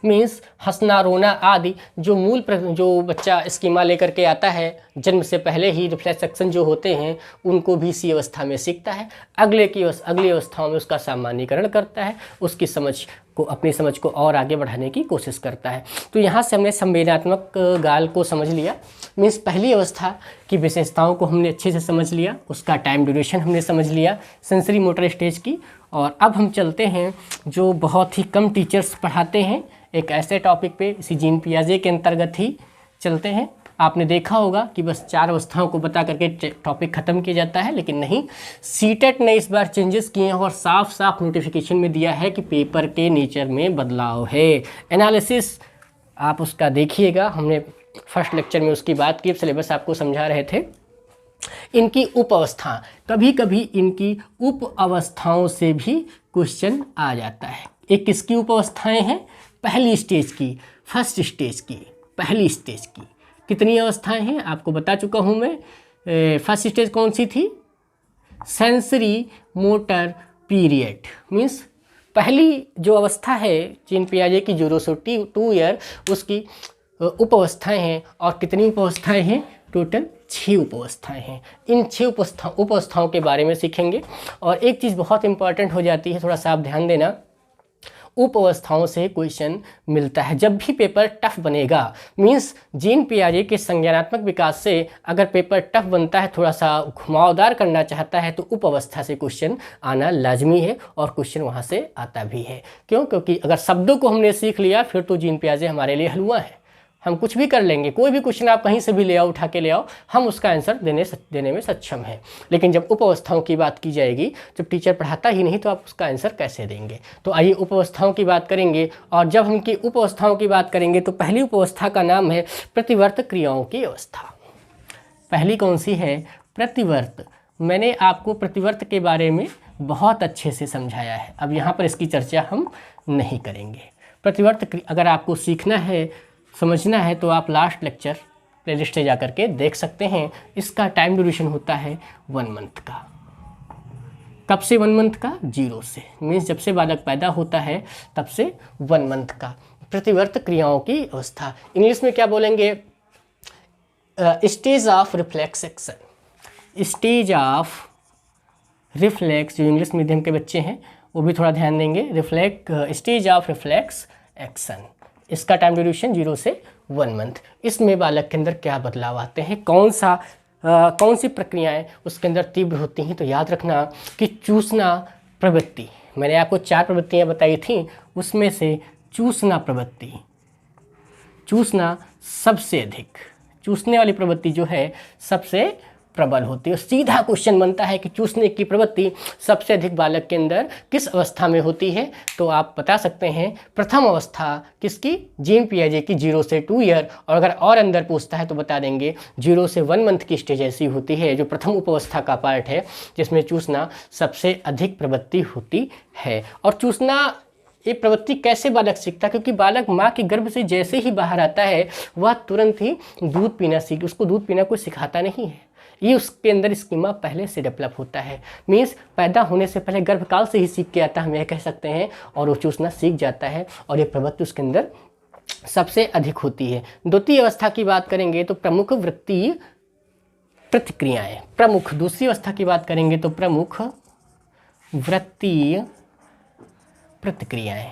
मीन्स हंसना, रोना आदि जो बच्चा स्कीमा लेकर के आता है, जन्म से पहले ही रिफ्लेक्स एक्शन जो होते हैं उनको भी इसी अवस्था में सीखता है। अगली अवस्थाओं में उसका सामान्यीकरण करता है, उसकी अपनी समझ को और आगे बढ़ाने की कोशिश करता है। तो यहाँ से हमने संवेदनात्मक गाल को समझ लिया। मीन्स पहली अवस्था की विशेषताओं को हमने अच्छे से समझ लिया, उसका टाइम ड्यूरेशन हमने समझ लिया, सेंसरी मोटर स्टेज की। और अब हम चलते हैं जो बहुत ही कम टीचर्स पढ़ाते हैं, एक ऐसे टॉपिक पे, इसी जीन पियाजे के अंतर्गत ही चलते हैं। आपने देखा होगा कि बस 4 अवस्थाओं को बता करके टॉपिक ख़त्म किया जाता है, लेकिन नहीं, सीटेट ने इस बार चेंजेस किए हैं और साफ साफ नोटिफिकेशन में दिया है कि पेपर के नेचर में बदलाव है। एनालिसिस आप उसका देखिएगा, हमने फर्स्ट लेक्चर में उसकी बात की, सिलेबस आपको समझा रहे थे। इनकी उप अवस्था, कभी कभी इनकी उप अवस्थाओं से भी क्वेश्चन आ जाता है। एक किसकी उप अवस्थाएँ हैं, पहली स्टेज की, फर्स्ट स्टेज की, पहली स्टेज की। कितनी अवस्थाएं हैं आपको बता चुका हूं मैं। फर्स्ट स्टेज कौन सी थी, सेंसरी मोटर पीरियड। मीन्स पहली जो अवस्था है जीन पियाजे की 0 से 2 ईयर, उसकी उप अवस्थाएं हैं। और कितनी उप अवस्थाएं हैं, टोटल 6 उप अवस्थाएं हैं। इन 6 उप अवस्थाओं के बारे में सीखेंगे। और एक चीज़ बहुत इंपॉर्टेंट हो जाती है, थोड़ा सा आप ध्यान देना, उप अवस्थाओं से क्वेश्चन मिलता है। जब भी पेपर टफ बनेगा, मीन्स जीन पियाजे के संज्ञानात्मक विकास से अगर पेपर टफ बनता है, थोड़ा सा घुमावदार करना चाहता है, तो उप अवस्था से क्वेश्चन आना लाजमी है और क्वेश्चन वहाँ से आता भी है। क्यों, क्योंकि अगर शब्दों को हमने सीख लिया फिर तो जीन पियाजे हमारे लिए हलवा है, हम कुछ भी कर लेंगे। कोई भी क्वेश्चन आप कहीं से भी ले आओ, उठा के ले आओ, हम उसका आंसर देने में सक्षम हैं। लेकिन जब उप अवस्थाओं की बात की जाएगी, जब टीचर पढ़ाता ही नहीं तो आप उसका आंसर कैसे देंगे। तो आइए उप अवस्थाओं की बात करेंगे। और जब हम की उप अवस्थाओं की बात करेंगे तो पहली उप अवस्था का नाम है प्रतिवर्त क्रियाओं की अवस्था। पहली कौन सी है, प्रतिवर्त। मैंने आपको प्रतिवर्त के बारे में बहुत अच्छे से समझाया है, अब यहाँ पर इसकी चर्चा हम नहीं करेंगे। प्रतिवर्त अगर आपको सीखना है, समझना है, तो आप लास्ट लेक्चर प्लेलिस्ट से जाकर के देख सकते हैं। इसका टाइम ड्यूरेशन होता है 1 मंथ का। कब से 1 मंथ का, 0 से, मीन्स जब से बालक पैदा होता है तब से 1 मंथ का। प्रतिवर्त क्रियाओं की अवस्था, इंग्लिश में क्या बोलेंगे, stage of reflex action. Stage of reflex, जो इंग्लिश मीडियम के बच्चे हैं वो भी थोड़ा ध्यान देंगे, स्टेज ऑफ रिफ्लेक्स एक्शन। इसका टाइम ड्यूरेशन 0 से 1 मंथ। इसमें बालक के अंदर क्या बदलाव आते हैं, कौन सी प्रक्रियाएं उसके अंदर तीव्र होती हैं। तो याद रखना कि चूसना प्रवृत्ति, मैंने आपको 4 प्रवृत्तियां बताई थी, उसमें से चूसना प्रवृत्ति, चूसना सबसे अधिक, चूसने वाली प्रवृत्ति जो है सबसे प्रबल होती है। सीधा क्वेश्चन बनता है कि चूसने की प्रवृत्ति सबसे अधिक बालक के अंदर किस अवस्था में होती है? तो आप बता सकते हैं प्रथम अवस्था किसकी? जीन पियाजे की 0 से 2 ईयर। और अगर और अंदर पूछता है तो बता देंगे 0 से 1 मंथ की स्टेज ऐसी होती है जो प्रथम उपावस्था का पार्ट है, जिसमें चूसना सबसे अधिक प्रवृत्ति होती है। और चूसना ये प्रवृत्ति कैसे बालक सीखता है? क्योंकि बालक माँ के गर्भ से जैसे ही बाहर आता है वह तुरंत ही दूध पीना सीख, उसको दूध पीना कोई सिखाता नहीं है, ये उसके अंदर स्कीमा पहले से डेवलप होता है। मीन्स पैदा होने से पहले गर्भकाल से ही सीख के आता है, हम यह कह सकते हैं, और वो चूसना सीख जाता है और ये प्रवृत्ति उसके अंदर सबसे अधिक होती है। द्वितीय अवस्था की बात करेंगे तो प्रमुख वृत्तीय प्रतिक्रियाएं। प्रमुख, दूसरी अवस्था की बात करेंगे तो प्रमुख वृत्तीय प्रतिक्रियाएं।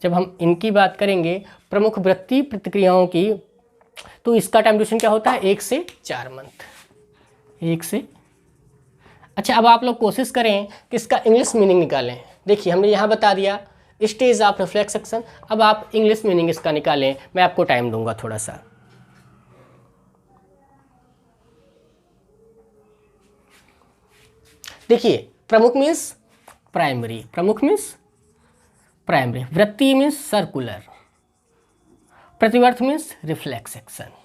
जब हम इनकी बात करेंगे प्रमुख वृत्तीय प्रतिक्रियाओं की, तो इसका टाइम ड्यूरेशन क्या होता है? 1 से 4 मंथ। 1 से, अच्छा अब आप लोग कोशिश करें कि इसका इंग्लिश मीनिंग निकालें। देखिए हमने यहाँ बता दिया स्टेज ऑफ रिफ्लेक्स एक्शन, अब आप इंग्लिश मीनिंग इसका निकालें। मैं आपको टाइम दूंगा थोड़ा सा। देखिए प्रमुख मीन्स प्राइमरी, प्रमुख मीन्स प्राइमरी, वृत्तीय मीन्स सर्कुलर, प्रतिवर्त मीन्स रिफ्लेक्स एक्शन।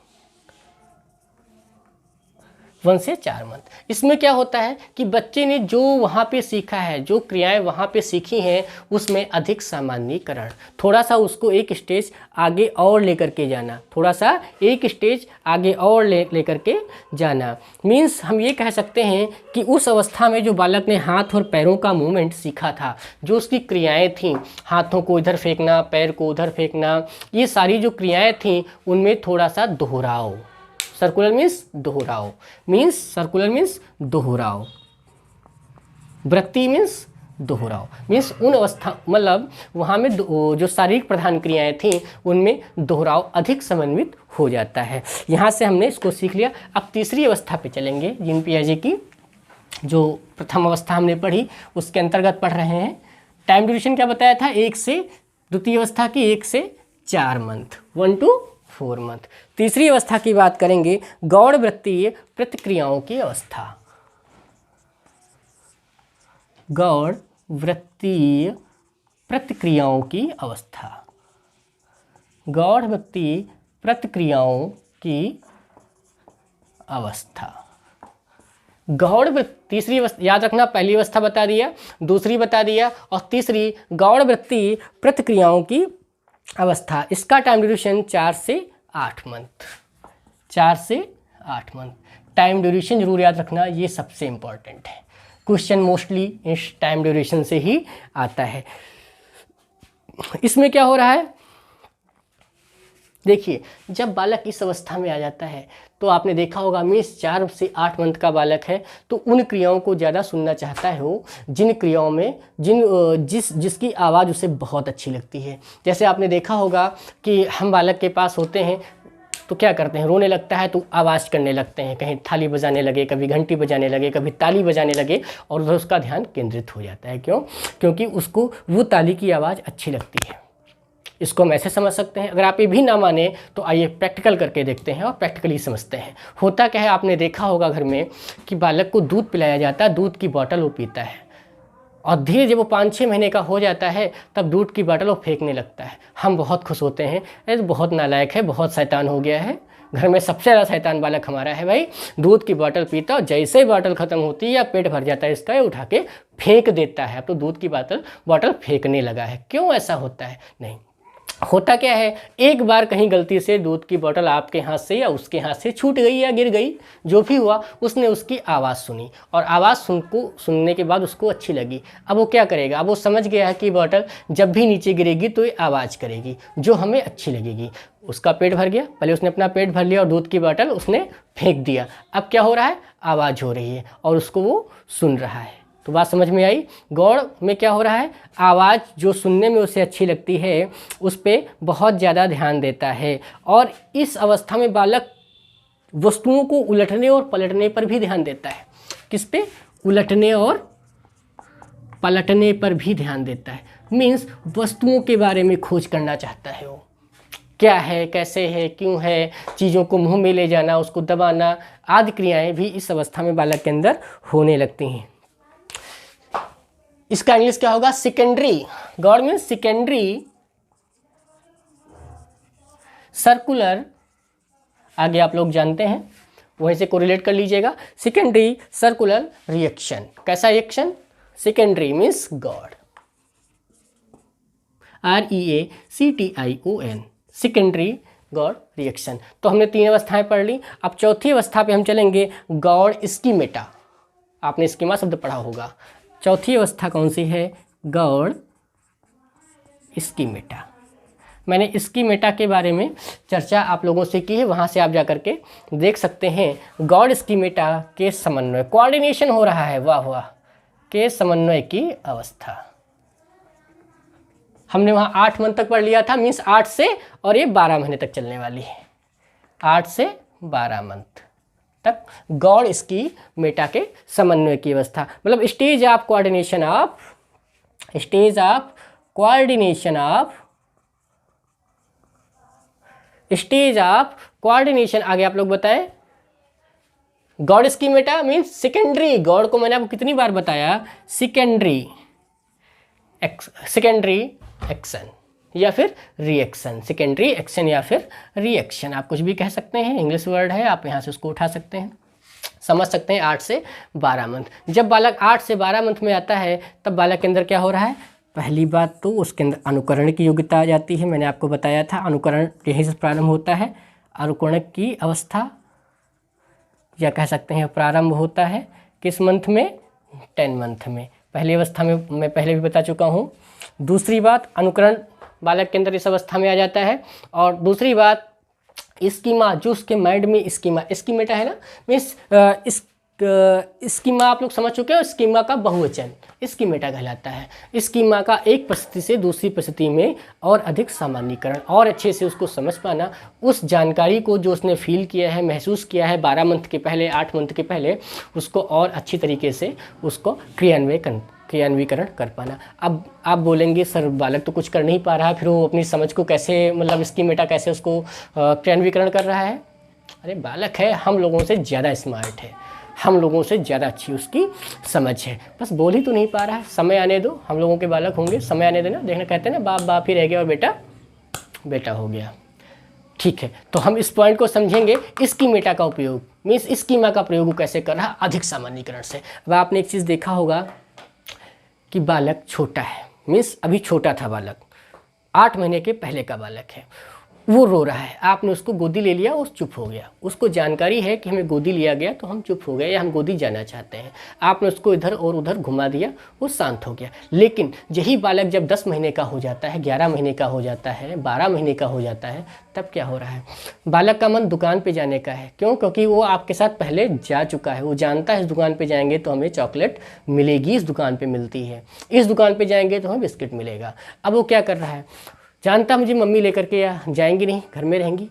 1 से 4 मंथ। इसमें क्या होता है कि बच्चे ने जो वहाँ पे सीखा है, जो क्रियाएं वहाँ पे सीखी हैं, उसमें अधिक सामान्यीकरण, थोड़ा सा उसको एक स्टेज आगे और लेकर के जाना, थोड़ा सा एक स्टेज आगे और लेकर के जाना। मीन्स हम ये कह सकते हैं कि उस अवस्था में जो बालक ने हाथ और पैरों का मूवमेंट सीखा था, जो उसकी क्रियाएँ थीं, हाथों को इधर फेंकना, पैर को उधर फेंकना, ये सारी जो क्रियाएँ थीं उनमें थोड़ा सा दोहराव। सर्कुलर मीन्स दोहराव, मीन्स सर्कुलर मीन्स दोहराव, वृत्ति मीन्स दोहराव, मीन्स उन अवस्था, मतलब वहाँ में जो शारीरिक प्रधान क्रियाएं थीं उनमें दोहराव अधिक समन्वित हो जाता है। यहाँ से हमने इसको सीख लिया। अब तीसरी अवस्था पे चलेंगे। जीन पियाजे की जो प्रथम अवस्था हमने पढ़ी उसके अंतर्गत पढ़ रहे हैं। टाइम ड्यूरेशन क्या बताया था? 1 से, द्वितीय अवस्था की 1 से 4 मंथ, 1 to 4 मंथ। तीसरी अवस्था की बात करेंगे गौड़ वृत्तीय प्रतिक्रियाओं की अवस्था। गौड़ वृत्तीय प्रतिक्रियाओं की अवस्था, गौड़ वृत्तीय प्रतिक्रियाओं की अवस्था। गौड़ वृत्ति, तीसरी अवस्था याद रखना, पहली अवस्था बता दिया, दूसरी बता दिया, और तीसरी गौड़ वृत्तीय प्रतिक्रियाओं की अवस्था। इसका टाइम ड्यूरेशन 4 से 8 मंथ, 4 से 8 मंथ। टाइम ड्यूरेशन जरूर याद रखना, ये सबसे इम्पॉर्टेंट है। क्वेश्चन मोस्टली इस टाइम ड्यूरेशन से ही आता है। इसमें क्या हो रहा है? देखिए जब बालक इस अवस्था में आ जाता है तो आपने देखा होगा, मीन्स 4 से 8 मंथ का बालक है तो उन क्रियाओं को ज़्यादा सुनना चाहता है वो, जिन क्रियाओं में जिसकी आवाज़ उसे बहुत अच्छी लगती है। जैसे आपने देखा होगा कि हम बालक के पास होते हैं तो क्या करते हैं, रोने लगता है तो आवाज़ करने लगते हैं, कहीं थाली बजाने लगे, कभी घंटी बजाने लगे, कभी ताली बजाने लगे, और उधर उसका ध्यान केंद्रित हो जाता है। क्यों? क्योंकि उसको वो ताली की आवाज़ अच्छी लगती है। इसको हम ऐसे समझ सकते हैं। अगर आप ये भी ना माने तो आइए प्रैक्टिकल करके देखते हैं और प्रैक्टिकली समझते हैं। होता क्या है, आपने देखा होगा घर में कि बालक को दूध पिलाया जाता है, दूध की बोतल वो पीता है, और धीरे जब वो 5-6 महीने का हो जाता है तब दूध की बोतल वो फेंकने लगता है। हम बहुत खुश होते हैं, अरे बहुत नालायक है, बहुत शैतान हो गया है, घर में सबसे ज़्यादा शैतान बालक हमारा है भाई, दूध की बोतल पीता और जैसे ही बोतल ख़त्म होती है या पेट भर जाता है इसका, ये उठा के फेंक देता है। अब तो दूध की बोतल फेंकने लगा है। क्यों ऐसा होता है? नहीं, होता क्या है, एक बार कहीं गलती से दूध की बोतल आपके हाथ से या उसके हाथ से छूट गई या गिर गई, जो भी हुआ, उसने उसकी आवाज़ सुनी और आवाज़ सुनने के बाद उसको अच्छी लगी। अब वो क्या करेगा, अब वो समझ गया है कि बोतल जब भी नीचे गिरेगी तो ये आवाज़ करेगी जो हमें अच्छी लगेगी। उसका पेट भर गया, पहले उसने अपना पेट भर लिया और दूध की बोतल उसने फेंक दिया। अब क्या हो रहा है, आवाज़ हो रही है और उसको वो सुन रहा है। तो बात समझ में आई? गौड़ में क्या हो रहा है, आवाज़ जो सुनने में उसे अच्छी लगती है उस पर बहुत ज़्यादा ध्यान देता है, और इस अवस्था में बालक वस्तुओं को उलटने और पलटने पर भी ध्यान देता है। किस पे? उलटने और पलटने पर भी ध्यान देता है। मीन्स वस्तुओं के बारे में खोज करना चाहता है वो। क्या है, कैसे है, क्यों है, चीज़ों को मुंह में ले जाना, उसको दबाना आदि क्रियाएं भी इस अवस्था में बालक के अंदर होने लगती हैं। इसका इंग्लिश क्या होगा? Secondary. God means secondary circular, आगे आप लोग जानते हैं, वहीं से कोरिलेट कर लीजिएगा। Secondary circular reaction. कैसा reaction? Secondary means god, REACTION, secondary god reaction. तो हमने 3 अवस्थाएं पढ़ ली। अब चौथी अवस्था पे हम चलेंगे, गॉड स्कीमेटा। आपने स्कीमा शब्द पढ़ा होगा। चौथी अवस्था कौन सी है? गॉड स्कीमेटा। मैंने स्कीमेटा के बारे में चर्चा आप लोगों से की है, वहाँ से आप जा कर के देख सकते हैं। गॉड स्कीमेटा के समन्वय, कोऑर्डिनेशन हो रहा है, वाह वाह, के समन्वय की अवस्था। हमने वहाँ 8 मंथ तक पढ़ लिया था, मीन्स 8 से, और ये 12 महीने तक चलने वाली है। 8 से 12 मंथ तक गॉड स्कीमेटा के समन्वय की अवस्था, मतलब stage of coordination of, stage of coordination of, stage of coordination. आगे आप लोग बताएं। God schemata means secondary. God को मैंने आपको कितनी बार बताया? सेकेंडरी, सेकेंडरी एक्शन या फिर रिएक्शन, सेकेंडरी एक्शन या फिर रिएक्शन, आप कुछ भी कह सकते हैं, इंग्लिश वर्ड है, आप यहाँ से उसको उठा सकते हैं, समझ सकते हैं। 8 से 12 मंथ, जब बालक 8 से 12 मंथ में आता है तब बालक के अंदर क्या हो रहा है? पहली बात तो उसके अंदर अनुकरण की योग्यता आ जाती है। मैंने आपको बताया था अनुकरण यहीं से प्रारंभ होता है। अनुकरण की अवस्था या कह सकते हैं प्रारंभ होता है किस मंथ में? 10 मंथ में। पहली अवस्था में मैं पहले भी बता चुका हूँ। दूसरी बात, अनुकरण बालक के अंदर इस अवस्था में आ जाता है। और दूसरी बात, स्कीमा, जो उसके माइंड में स्कीमेटा है ना, मीन्स स्कीमा आप लोग समझ चुके हो, स्कीमा का बहुवचन स्कीमेटा कहलाता है। स्कीमा का एक परिस्थिति से दूसरी परिस्थिति में और अधिक सामान्यीकरण, और अच्छे से उसको समझ पाना, उस जानकारी को जो उसने फील किया है, महसूस किया है 12 मंथ के पहले, 8 मंथ के पहले, उसको और अच्छी तरीके से उसको क्रियान्वीकरण कर पाना। अब आप बोलेंगे सर बालक तो कुछ कर नहीं पा रहा, फिर वो अपनी समझ को कैसे, मतलब स्कीमेटा कैसे उसको क्रियान्वीकरण कर रहा है? अरे बालक है, हम लोगों से ज़्यादा स्मार्ट है, हम लोगों से ज़्यादा अच्छी उसकी समझ है, बस बोल ही तो नहीं पा रहा है। समय आने दो, हम लोगों के बालक होंगे, समय आने देना। देखना, कहते हैं ना, बाप बाप ही रह गया और बेटा बेटा हो गया। ठीक है, तो हम इस पॉइंट को समझेंगे। स्कीमेटा का उपयोग मीन्स स्कीमा का प्रयोग कैसे कर रहा? अधिक सामान्यीकरण से। अब आपने एक चीज़ देखा होगा कि बालक छोटा है, मीन्स अभी छोटा था बालक, 8 महीने के पहले का बालक है, वो रो रहा है, आपने उसको गोदी ले लिया, वो चुप हो गया। उसको जानकारी है कि हमें गोदी लिया गया तो हम चुप हो गए, या हम गोदी जाना चाहते हैं। आपने उसको इधर और उधर घुमा दिया, वो शांत हो गया। लेकिन यही बालक जब 10 महीने का हो जाता है, 11 महीने का हो जाता है, 12 महीने का हो जाता है, तब क्या हो रहा है? बालक का मन दुकान पे जाने का है। क्यों? क्योंकि वो आपके साथ पहले जा चुका है, वो जानता है इस दुकान पे जाएंगे तो हमें चॉकलेट मिलेगी, इस दुकान पे मिलती है, इस दुकान पे जाएंगे तो हमें बिस्किट मिलेगा। अब वो क्या कर रहा है? जानता मुझे मम्मी लेकर के या जाएंगी नहीं, घर में रहेंगी,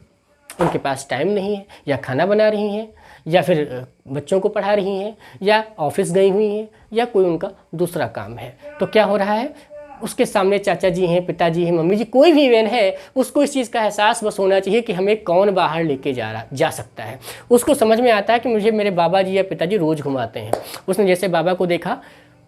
उनके पास टाइम नहीं है, या खाना बना रही हैं, या फिर बच्चों को पढ़ा रही हैं, या ऑफिस गई हुई हैं, या कोई उनका दूसरा काम है। तो क्या हो रहा है? उसके सामने चाचा जी हैं, पिताजी हैं, मम्मी जी, कोई भी इवेंट है, उसको इस चीज़ का एहसास बस होना चाहिए कि हमें कौन बाहर लेके जा सकता है। उसको समझ में आता है कि मुझे मेरे बाबा जी या पिताजी रोज़ घुमाते हैं। उसने जैसे बाबा को देखा,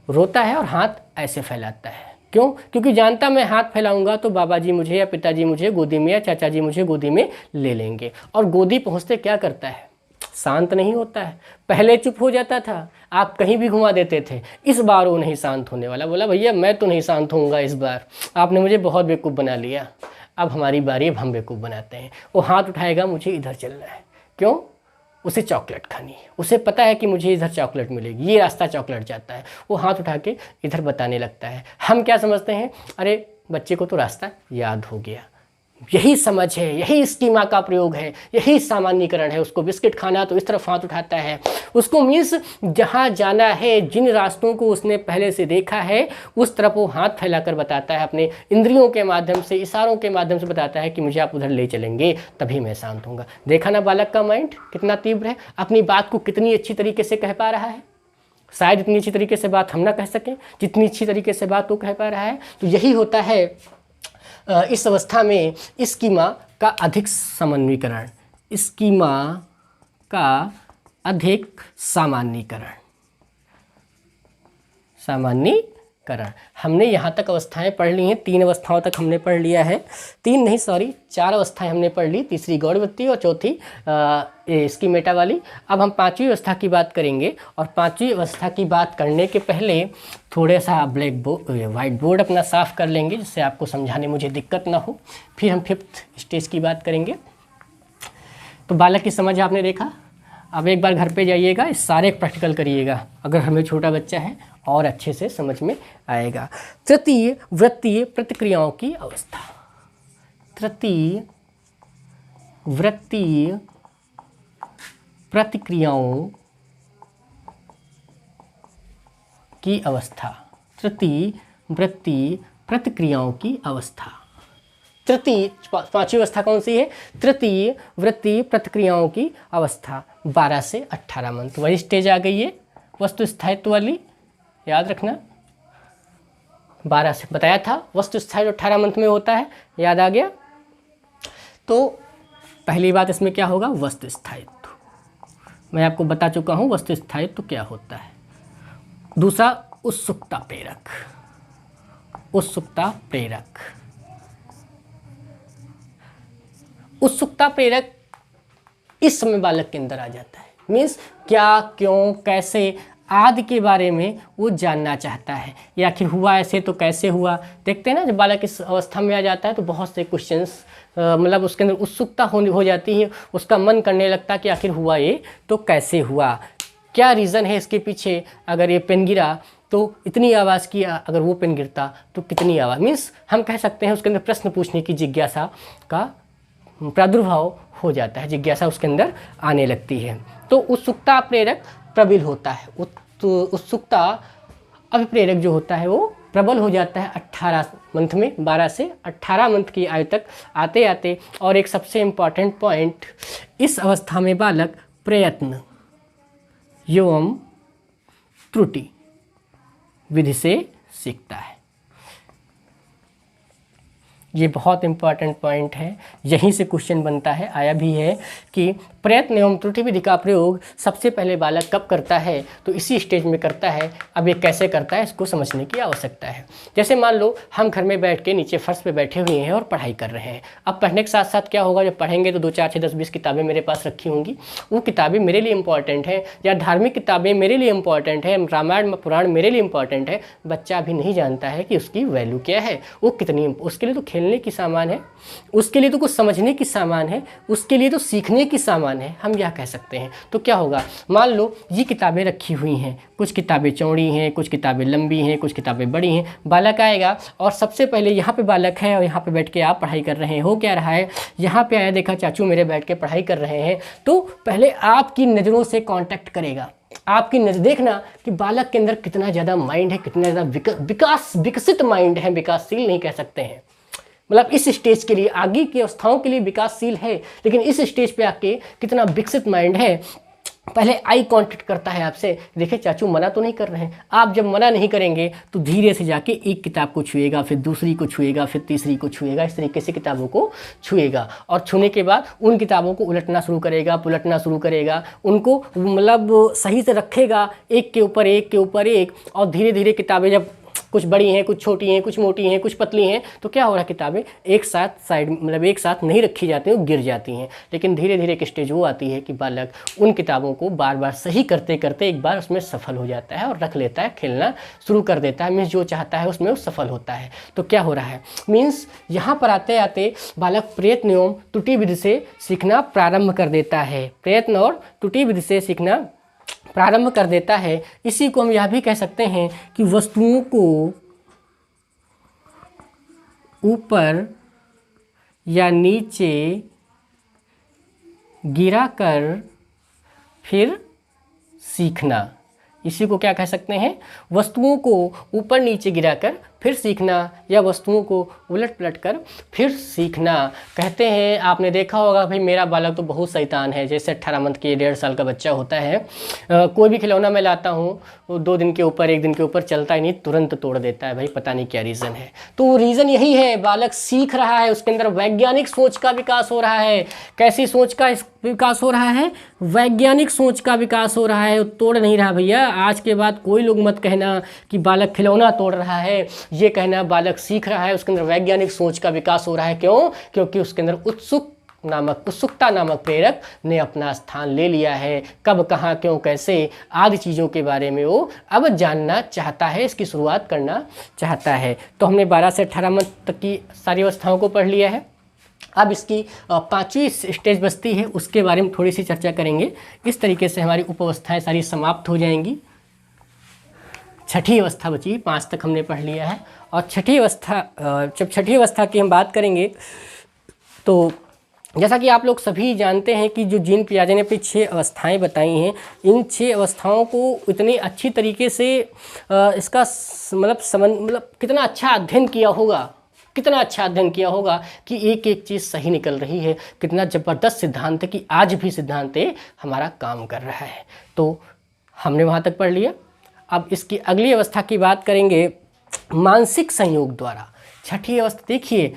रोता है और हाथ ऐसे फैलाता है। क्यों? क्योंकि जानता मैं हाथ फैलाऊंगा तो बाबा जी मुझे या पिताजी मुझे गोदी में, या चाचा जी मुझे गोदी में ले लेंगे। और गोदी पहुँचते क्या करता है? शांत नहीं होता है। पहले चुप हो जाता था, आप कहीं भी घुमा देते थे, इस बार वो नहीं शांत होने वाला। बोला भैया मैं तो नहीं शांत होऊंगा इस बार, आपने मुझे बहुत बेवकूफ़ बना लिया, अब हमारी बारी, अब हम बेवकूफ़ बनाते हैं। वो हाथ उठाएगा, मुझे इधर चलना है। क्यों? उसे चॉकलेट खानी है, उसे पता है कि मुझे इधर चॉकलेट मिलेगी, ये रास्ता चॉकलेट जाता है। वो हाथ उठा के इधर बताने लगता है। हम क्या समझते हैं? अरे बच्चे को तो रास्ता याद हो गया। यही समझ है, यही स्कीमा का प्रयोग है, यही सामान्यीकरण है। उसको बिस्किट खाना तो इस तरफ हाथ उठाता है, उसको मीन्स जहाँ जाना है, जिन रास्तों को उसने पहले से देखा है, उस तरफ वो हाथ फैलाकर बताता है, अपने इंद्रियों के माध्यम से, इशारों के माध्यम से बताता है कि मुझे आप उधर ले चलेंगे तभी मैं शांत होऊंगा। देखा ना बालक का माइंड कितना तीव्र है, अपनी बात को कितनी अच्छी तरीके से कह पा रहा है। शायद इतनी अच्छी तरीके से बात हम ना कह सकें जितनी अच्छी तरीके से बात वो कह पा रहा है। तो यही होता है इस अवस्था में स्कीमा का अधिक समन्वीकरण, स्कीमा का अधिक सामान्यीकरण। हमने यहाँ तक अवस्थाएं पढ़ ली हैं, 3 अवस्थाओं तक हमने पढ़ लिया है, 3 नहीं सॉरी 4 अवस्थाएं हमने पढ़ ली, तीसरी गौड़वृत्तीय और चौथी इसकी मेटा वाली। अब हम 5वीं अवस्था की बात करेंगे, और 5वीं अवस्था की बात करने के पहले थोड़ा सा वाइट बोर्ड अपना साफ़ कर लेंगे, जिससे आपको समझाने मुझे दिक्कत ना हो। फिर हम 5th स्टेज की बात करेंगे। तो बालक की समझ आपने देखा। अब एक बार घर पे जाइएगा, इस सारे प्रैक्टिकल करिएगा, अगर हमें छोटा बच्चा है और अच्छे से समझ में आएगा। तृतीय वृत्तीय प्रतिक्रियाओं की अवस्था। तृतीय वृत्तीय प्रतिक्रियाओं की अवस्था। तृतीय वृत्तीय प्रतिक्रियाओं की अवस्था। तृतीय 5वीं अवस्था कौन सी है? तृतीय वृत्तीय प्रतिक्रियाओं की अवस्था। 12 से 18 मंथ वही स्टेज आ गई है वस्तु स्थायित्व वाली, याद रखना। 12 से बताया था वस्तु स्थायित्व 18 मंथ में होता है, याद आ गया। तो पहली बात इसमें क्या होगा? वस्तु स्थायित्व। मैं आपको बता चुका हूँ वस्तु स्थायित्व क्या होता है। दूसरा उत्सुकता प्रेरक। उत्सुकता प्रेरक। उत्सुकता प्रेरक इस समय बालक के अंदर आ जाता है। मीन्स क्या, क्यों, कैसे आदि के बारे में वो जानना चाहता है, या आखिर हुआ ऐसे तो कैसे हुआ। देखते हैं ना, जब बालक इस अवस्था में आ जाता है तो बहुत से क्वेश्चंस मतलब उसके अंदर उत्सुकता हो जाती है, उसका मन करने लगता है कि आखिर हुआ ये तो कैसे हुआ, क्या रीज़न है इसके पीछे। अगर ये पेन गिरा तो इतनी आवाज़ किया, अगर वो पेन गिरता तो कितनी आवाज़। मीन्स हम कह सकते हैं उसके अंदर प्रश्न पूछने की जिज्ञासा का प्रादुर्भाव हो जाता है, जिज्ञासा उसके अंदर आने लगती है। तो उत्सुकता प्रेरक प्रबल होता है। उत्सुकता अभिप्रेरक जो होता है वो प्रबल हो जाता है 18 मंथ में, 12 से 18 मंथ की आयु तक आते आते। और एक सबसे इम्पॉर्टेंट पॉइंट, इस अवस्था में बालक प्रयत्न एवं त्रुटि विधि से सीखता है। ये बहुत इंपॉर्टेंट पॉइंट है, यहीं से क्वेश्चन बनता है, आया भी है कि प्रयत्न एवं त्रुटि विधि का प्रयोग सबसे पहले बालक कब करता है? तो इसी स्टेज में करता है। अब ये कैसे करता है इसको समझने की आवश्यकता है। जैसे मान लो हम घर में बैठ के नीचे फर्श पे बैठे हुए हैं और पढ़ाई कर रहे हैं। अब पढ़ने के साथ साथ क्या होगा, जब पढ़ेंगे तो 2, 4, 6, 10, 20 किताबें मेरे पास रखी होंगी। वो किताबें मेरे लिए इंपॉर्टेंट है, या धार्मिक किताबें मेरे लिए इंपॉर्टेंट है, रामायण पुराण मेरे लिए इंपॉर्टेंट है। बच्चा अभी नहीं जानता है कि उसकी वैल्यू क्या है, वो कितनी, उसके लिए तो खेलने की सामान है, उसके लिए तो कुछ समझने की सामान है, उसके लिए तो सीखने की सामान है, हम यह कह सकते हैं। तो क्या होगा, मान लो ये किताबें रखी हुई हैं, कुछ किताबें चौड़ी हैं, कुछ किताबें लंबी हैं, कुछ किताबें बड़ी हैं। बालक आएगा और सबसे पहले यहाँ पे बालक है और यहाँ पे बैठ के आप पढ़ाई कर रहे हैं। हो क्या रहा है, यहाँ पे आया, देखा चाचू मेरे बैठ के पढ़ाई कर रहे हैं, तो पहले आपकी नज़रों से कांटेक्ट करेगा। आपकी नज़र देखना कि बालक के अंदर कितना ज़्यादा माइंड है, कितना ज़्यादा विकसित माइंड है, विकासशील नहीं कह सकते हैं। मतलब इस स्टेज के लिए, आगे की अवस्थाओं के लिए विकासशील है, लेकिन इस स्टेज पे आके कितना विकसित माइंड है। पहले आई कांटेक्ट करता है आपसे, देखिए चाचू मना तो नहीं कर रहे हैं। आप जब मना नहीं करेंगे तो धीरे से जाके एक किताब को छुएगा, फिर दूसरी को छुएगा, फिर तीसरी को छुएगा, इस तरीके से किताबों को छुएगा। और छूने के बाद उन किताबों को उलटना शुरू करेगा, पुलटना शुरू करेगा, उनको मतलब सही से रखेगा, एक के ऊपर एक के ऊपर एक। और धीरे धीरे किताबें जब कुछ बड़ी हैं, कुछ छोटी हैं, कुछ मोटी हैं, कुछ पतली हैं, तो क्या हो रहा है, किताबें एक साथ साइड मतलब एक साथ नहीं रखी जाती हैं, वो गिर जाती हैं। लेकिन धीरे धीरे एक स्टेज वो आती है कि बालक उन किताबों को बार बार सही करते करते एक बार उसमें सफल हो जाता है और रख लेता है, खेलना शुरू कर देता है। मीन्स जो चाहता है उसमें वो सफल होता है। तो क्या हो रहा है, मीन्स यहाँ पर आते आते बालक प्रयत्न एवं त्रुटि विधि से सीखना प्रारंभ कर देता है। प्रयत्न और त्रुटि विधि से सीखना प्रारंभ कर देता है। इसी को हम यह भी कह सकते हैं कि वस्तुओं को ऊपर या नीचे गिराकर फिर सीखना। इसी को क्या कह सकते हैं, वस्तुओं को ऊपर नीचे गिराकर फिर सीखना या वस्तुओं को उलट पलट कर फिर सीखना। कहते हैं, आपने देखा होगा भाई मेरा बालक तो बहुत शैतान है, जैसे 18 मंथ की 1.5 साल का बच्चा होता है, कोई भी खिलौना मैं लाता हूँ 2 दिन के ऊपर 1 दिन के ऊपर चलता ही नहीं, तुरंत तोड़ देता है। भाई पता नहीं क्या रीज़न है। तो रीज़न यही है, बालक सीख रहा है, उसके अंदर वैज्ञानिक सोच का विकास हो रहा है। कैसी सोच का विकास हो रहा है? वैज्ञानिक सोच का विकास हो रहा है, तोड़ नहीं रहा। भैया आज के बाद कोई लोग मत कहना कि बालक खिलौना तोड़ रहा है, ये कहना बालक सीख रहा है, उसके अंदर वैज्ञानिक सोच का विकास हो रहा है। क्यों? क्योंकि उसके अंदर उत्सुकता नामक प्रेरक ने अपना स्थान ले लिया है। कब, कहाँ, क्यों, कैसे आदि चीज़ों के बारे में वो अब जानना चाहता है, इसकी शुरुआत करना चाहता है। तो हमने 12 से 18 मंथ तक की सारी अवस्थाओं को पढ़ लिया है। अब इसकी 5वीं स्टेज बचती है, उसके बारे में थोड़ी सी चर्चा करेंगे। इस तरीके से हमारी उपावस्थाएं सारी समाप्त हो जाएंगी। 6ठी अवस्था बची, 5 तक हमने पढ़ लिया है। और 6ठी अवस्था, जब 6ठी अवस्था की हम बात करेंगे तो जैसा कि आप लोग सभी जानते हैं कि जो जीन पियाजे ने अपनी 6 अवस्थाएं बताई हैं, इन 6 अवस्थाओं को इतनी अच्छी तरीके से इसका मतलब कितना अच्छा अध्ययन किया होगा, कितना अच्छा अध्ययन किया होगा कि एक एक चीज़ सही निकल रही है। कितना ज़बरदस्त सिद्धांत है कि आज भी सिद्धांत हमारा काम कर रहा है। तो हमने वहाँ तक पढ़ लिया। अब इसकी अगली अवस्था की बात करेंगे, मानसिक संयोग द्वारा। 6ठी अवस्था देखिए,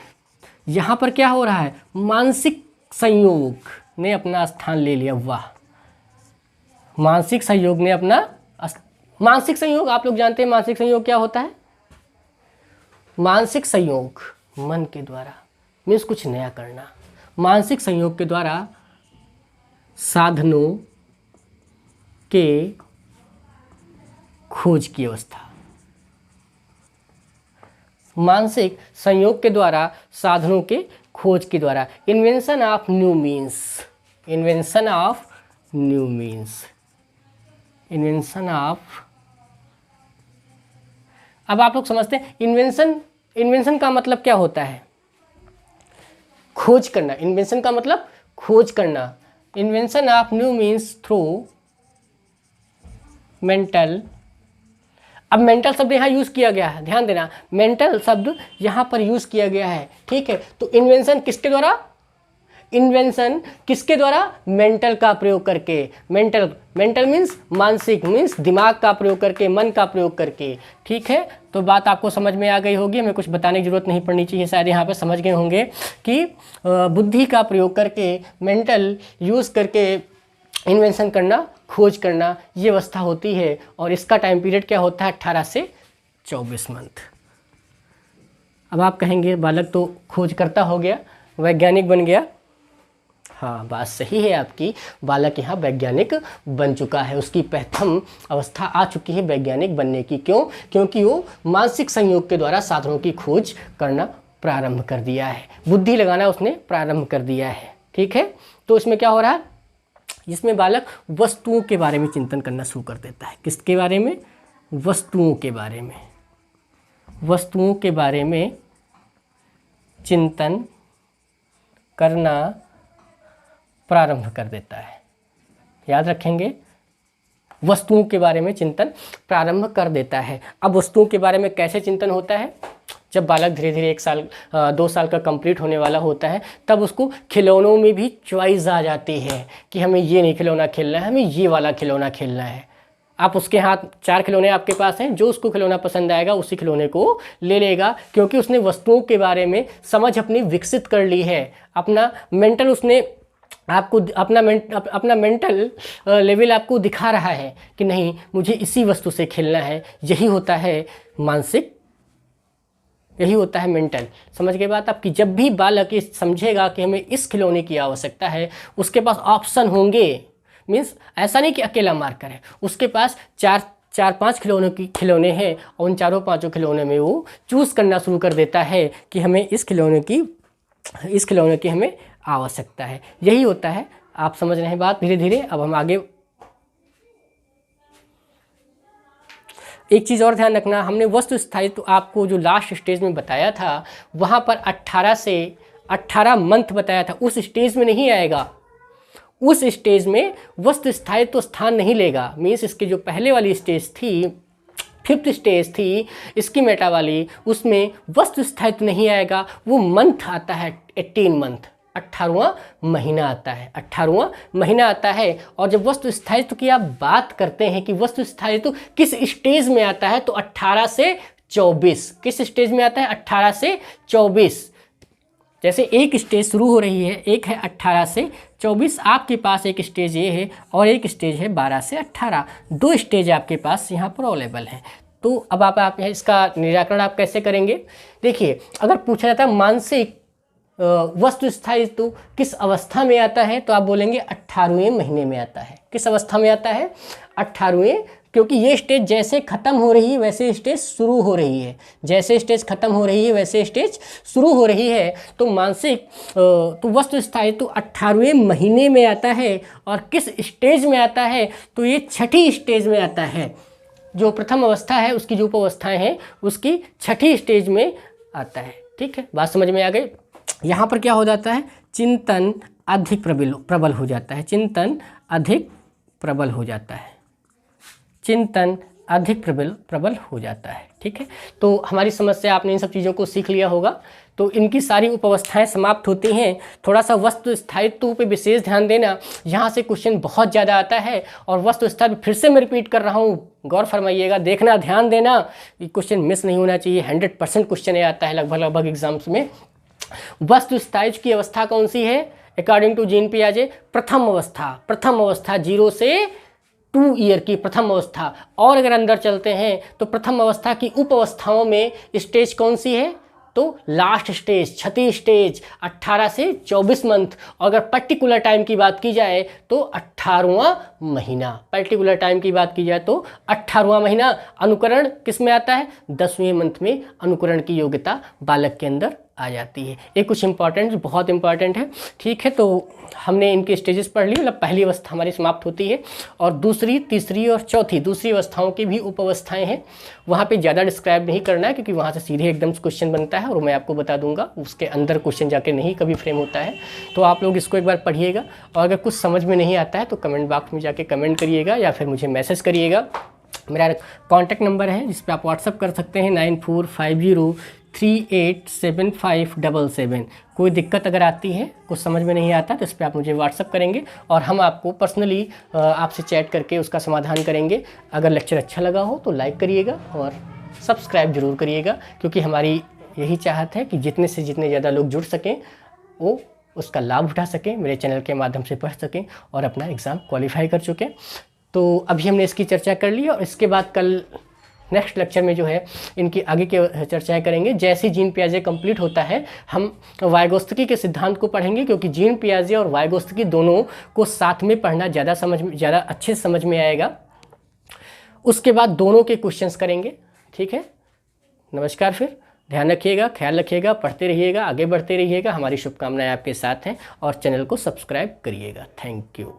यहाँ पर क्या हो रहा है? मानसिक संयोग ने अपना स्थान ले लिया। वाह, मानसिक संयोग ने अपना मानसिक संयोग, आप लोग जानते हैं मानसिक संयोग क्या होता है? मानसिक संयोग मन के द्वारा, मीन्स कुछ नया करना। मानसिक संयोग के द्वारा साधनों के खोज की अवस्था। मानसिक संयोग के द्वारा साधनों के खोज के द्वारा, invention of new means, invention of new means, invention of. अब आप लोग समझते हैं इन्वेंशन का मतलब क्या होता है? खोज करना। इन्वेंशन का मतलब खोज करना। Invention of new means through mental. अब मेंटल शब्द यहाँ यूज़ किया गया है, ध्यान देना, मेंटल शब्द यहाँ पर यूज़ किया गया है, ठीक है। तो इन्वेंशन किसके द्वारा? इन्वेंशन किसके द्वारा? मेंटल का प्रयोग करके। मेंटल मीन्स मानसिक, मीन्स दिमाग का प्रयोग करके, मन का प्रयोग करके, ठीक है। तो बात आपको समझ में आ गई होगी, हमें कुछ बताने की जरूरत नहीं पड़नी चाहिए, शायद यहाँ पे समझ गए होंगे कि बुद्धि का प्रयोग करके, मेंटल यूज़ करके इन्वेंशन करना, खोज करना, ये अवस्था होती है। और इसका टाइम पीरियड क्या होता है? 18 से 24 मंथ। अब आप कहेंगे बालक तो खोज करता हो गया, वैज्ञानिक बन गया। हाँ, बात सही है आपकी, बालक यहाँ वैज्ञानिक बन चुका है, उसकी प्रथम अवस्था आ चुकी है वैज्ञानिक बनने की। क्यों? क्योंकि वो मानसिक संयोग के द्वारा साधनों की खोज करना प्रारंभ कर दिया है, बुद्धि लगाना उसने प्रारंभ कर दिया है, ठीक है। तो इसमें क्या हो रहा है? जिसमें बालक वस्तुओं के बारे में चिंतन करना शुरू कर देता है। किसके बारे में? वस्तुओं के बारे में। वस्तुओं के बारे में चिंतन करना प्रारंभ कर देता है। याद रखेंगे, वस्तुओं के बारे में चिंतन प्रारंभ कर देता है। अब वस्तुओं के बारे में कैसे चिंतन होता है? जब बालक धीरे धीरे 1 साल 2 साल का कंप्लीट होने वाला होता है, तब उसको खिलौनों में भी चॉइस आ जाती है कि हमें ये नहीं खिलौना खेलना है, हमें ये वाला खिलौना खेलना है। आप उसके हाथ 4 खिलौने आपके पास हैं, जो उसको खिलौना पसंद आएगा उसी खिलौने को ले लेगा, क्योंकि उसने वस्तुओं के बारे में समझ अपनी विकसित कर ली है। अपना मेंटल उसने आपको अपना मेंटल लेवल आपको दिखा रहा है कि नहीं, मुझे इसी वस्तु से खेलना है। यही होता है मानसिक, यही होता है मेंटल। समझ गए बात आपकी? जब भी बालक ये समझेगा कि हमें इस खिलौने की आवश्यकता है, उसके पास ऑप्शन होंगे। मीन्स ऐसा नहीं कि अकेला मार्कर है, उसके पास 4-5 खिलौने हैं, और उन 4-5 खिलौने में वो चूज़ करना शुरू कर देता है कि हमें इस खिलौने की हमें आवश्यकता है। यही होता है। आप समझ रहे हैं बात धीरे धीरे। अब हम आगे एक चीज़ और ध्यान रखना, हमने वस्तु स्थायित्व आपको जो लास्ट स्टेज में बताया था, वहाँ पर 18 से 18 मंथ बताया था, उस स्टेज में नहीं आएगा। उस स्टेज में वस्तु स्थायित्व स्थान नहीं लेगा। मीन्स इसकी जो पहले वाली स्टेज थी फिफ्थ स्टेज थी स्कीमेटा वाली, उसमें वस्तु स्थायित्व नहीं आएगा, वो मंथ आता है 18 मंथ, 18वां महीना आता है, 18वां महीना आता है। और जब वस्तु स्थायित्व की आप बात करते हैं कि वस्तु स्थायित्व किस स्टेज में आता है, तो 18 से 24, किस स्टेज में आता है, 18 से 24। जैसे एक स्टेज शुरू हो रही है, एक है 18 से 24, आपके पास एक स्टेज ये है और एक स्टेज है 12 से 18, दो स्टेज आपके पास यहाँ पर अवेलेबल है। तो अब आप इसका निराकरण आप कैसे करेंगे? देखिए, अगर पूछा जाता है मानसिक वस्तु स्थायित्व किस अवस्था में आता है, तो आप बोलेंगे 18वें महीने में आता है। किस अवस्था में आता है? 18वें, क्योंकि ये स्टेज जैसे ख़त्म हो रही है वैसे स्टेज शुरू हो रही है, जैसे स्टेज ख़त्म हो रही है वैसे स्टेज शुरू हो रही है। तो मानसिक तो वस्तु स्थायित्व 18वें महीने में आता है। और किस स्टेज में आता है? तो ये छठी स्टेज में आता है। जो प्रथम अवस्था है उसकी जो उप अवस्थाएँ हैं उसकी छठी स्टेज में आता है। ठीक है, बात समझ में आ गई? यहाँ पर क्या हो जाता है? चिंतन अधिक प्रबल हो जाता है, चिंतन अधिक प्रबल हो जाता है, चिंतन अधिक प्रबल हो जाता है। ठीक है, तो हमारी समस्या आपने इन सब चीज़ों को सीख लिया होगा। तो इनकी सारी उपावस्थाएं समाप्त होती हैं। थोड़ा सा वस्तु स्थायित्व पे विशेष ध्यान देना, यहाँ से क्वेश्चन बहुत ज़्यादा आता है। और वस्तु स्थायित्व फिर से मैं रिपीट कर रहा हूँ, गौर फरमाइएगा, देखना, ध्यान देना, ये क्वेश्चन मिस नहीं होना चाहिए। 100% क्वेश्चन ये आता है लगभग एग्जाम्स में। वस्तु स्थायित्व की अवस्था कौन सी है अकॉर्डिंग टू जीन पियाजे? प्रथम अवस्था 0 से 2 ईयर की प्रथम अवस्था। और अगर अंदर चलते हैं तो प्रथम अवस्था की उप अवस्थाओं में स्टेज कौन सी है? तो लास्ट स्टेज, छठी स्टेज 18 से 24 मंथ। और अगर पर्टिकुलर टाइम की बात की जाए तो 18वां महीना, पर्टिकुलर टाइम की बात की जाए तो 18वां महीना। अनुकरण किस में आता है? 10वें मंथ में अनुकरण की योग्यता बालक के अंदर आ जाती है। ये कुछ इंपॉर्टेंट, बहुत इंपॉर्टेंट है। ठीक है, तो हमने इनके स्टेजेस पढ़ लिए। मतलब पहली अवस्था हमारी समाप्त होती है और दूसरी, तीसरी और चौथी, दूसरी अवस्थाओं की भी उप अवस्थाएँ हैं। वहाँ पे ज़्यादा डिस्क्राइब नहीं करना है क्योंकि वहाँ से सीधे एकदम क्वेश्चन बनता है और मैं आपको बता दूंगा, उसके अंदर क्वेश्चन जाके नहीं कभी फ्रेम होता है। तो आप लोग इसको एक बार पढ़िएगा और अगर कुछ समझ में नहीं आता है तो कमेंट बॉक्स में जाके कमेंट करिएगा या फिर मुझे मैसेज करिएगा। मेरा कॉन्टैक्ट नंबर है जिस पर आप व्हाट्सअप कर सकते हैं 9450387577। कोई दिक्कत अगर आती है, कुछ समझ में नहीं आता तो इस पर आप मुझे व्हाट्सअप करेंगे और हम आपको पर्सनली आपसे चैट करके उसका समाधान करेंगे। अगर लेक्चर अच्छा लगा हो तो लाइक करिएगा और सब्सक्राइब ज़रूर करिएगा, क्योंकि हमारी यही चाहत है कि जितने से जितने ज़्यादा लोग जुड़ सकें वो उसका लाभ उठा सकें, मेरे चैनल के माध्यम से पढ़ सकें और अपना एग्ज़ाम क्वालिफाई कर चुकें। तो अभी हमने इसकी चर्चा कर ली और इसके बाद कल नेक्स्ट लेक्चर में जो है इनकी आगे की चर्चाएं करेंगे। जैसे जीन पियाजे कंप्लीट होता है हम वाइगोत्स्की के सिद्धांत को पढ़ेंगे, क्योंकि जीन पियाजे और वाइगोत्स्की दोनों को साथ में पढ़ना ज़्यादा अच्छे समझ में आएगा। उसके बाद दोनों के क्वेश्चंस करेंगे। ठीक है, नमस्कार, फिर ध्यान रखिएगा, ख्याल रखिएगा, पढ़ते रहिएगा, आगे बढ़ते रहिएगा। हमारी शुभकामनाएं आपके साथ हैं और चैनल को सब्सक्राइब करिएगा। Thank you.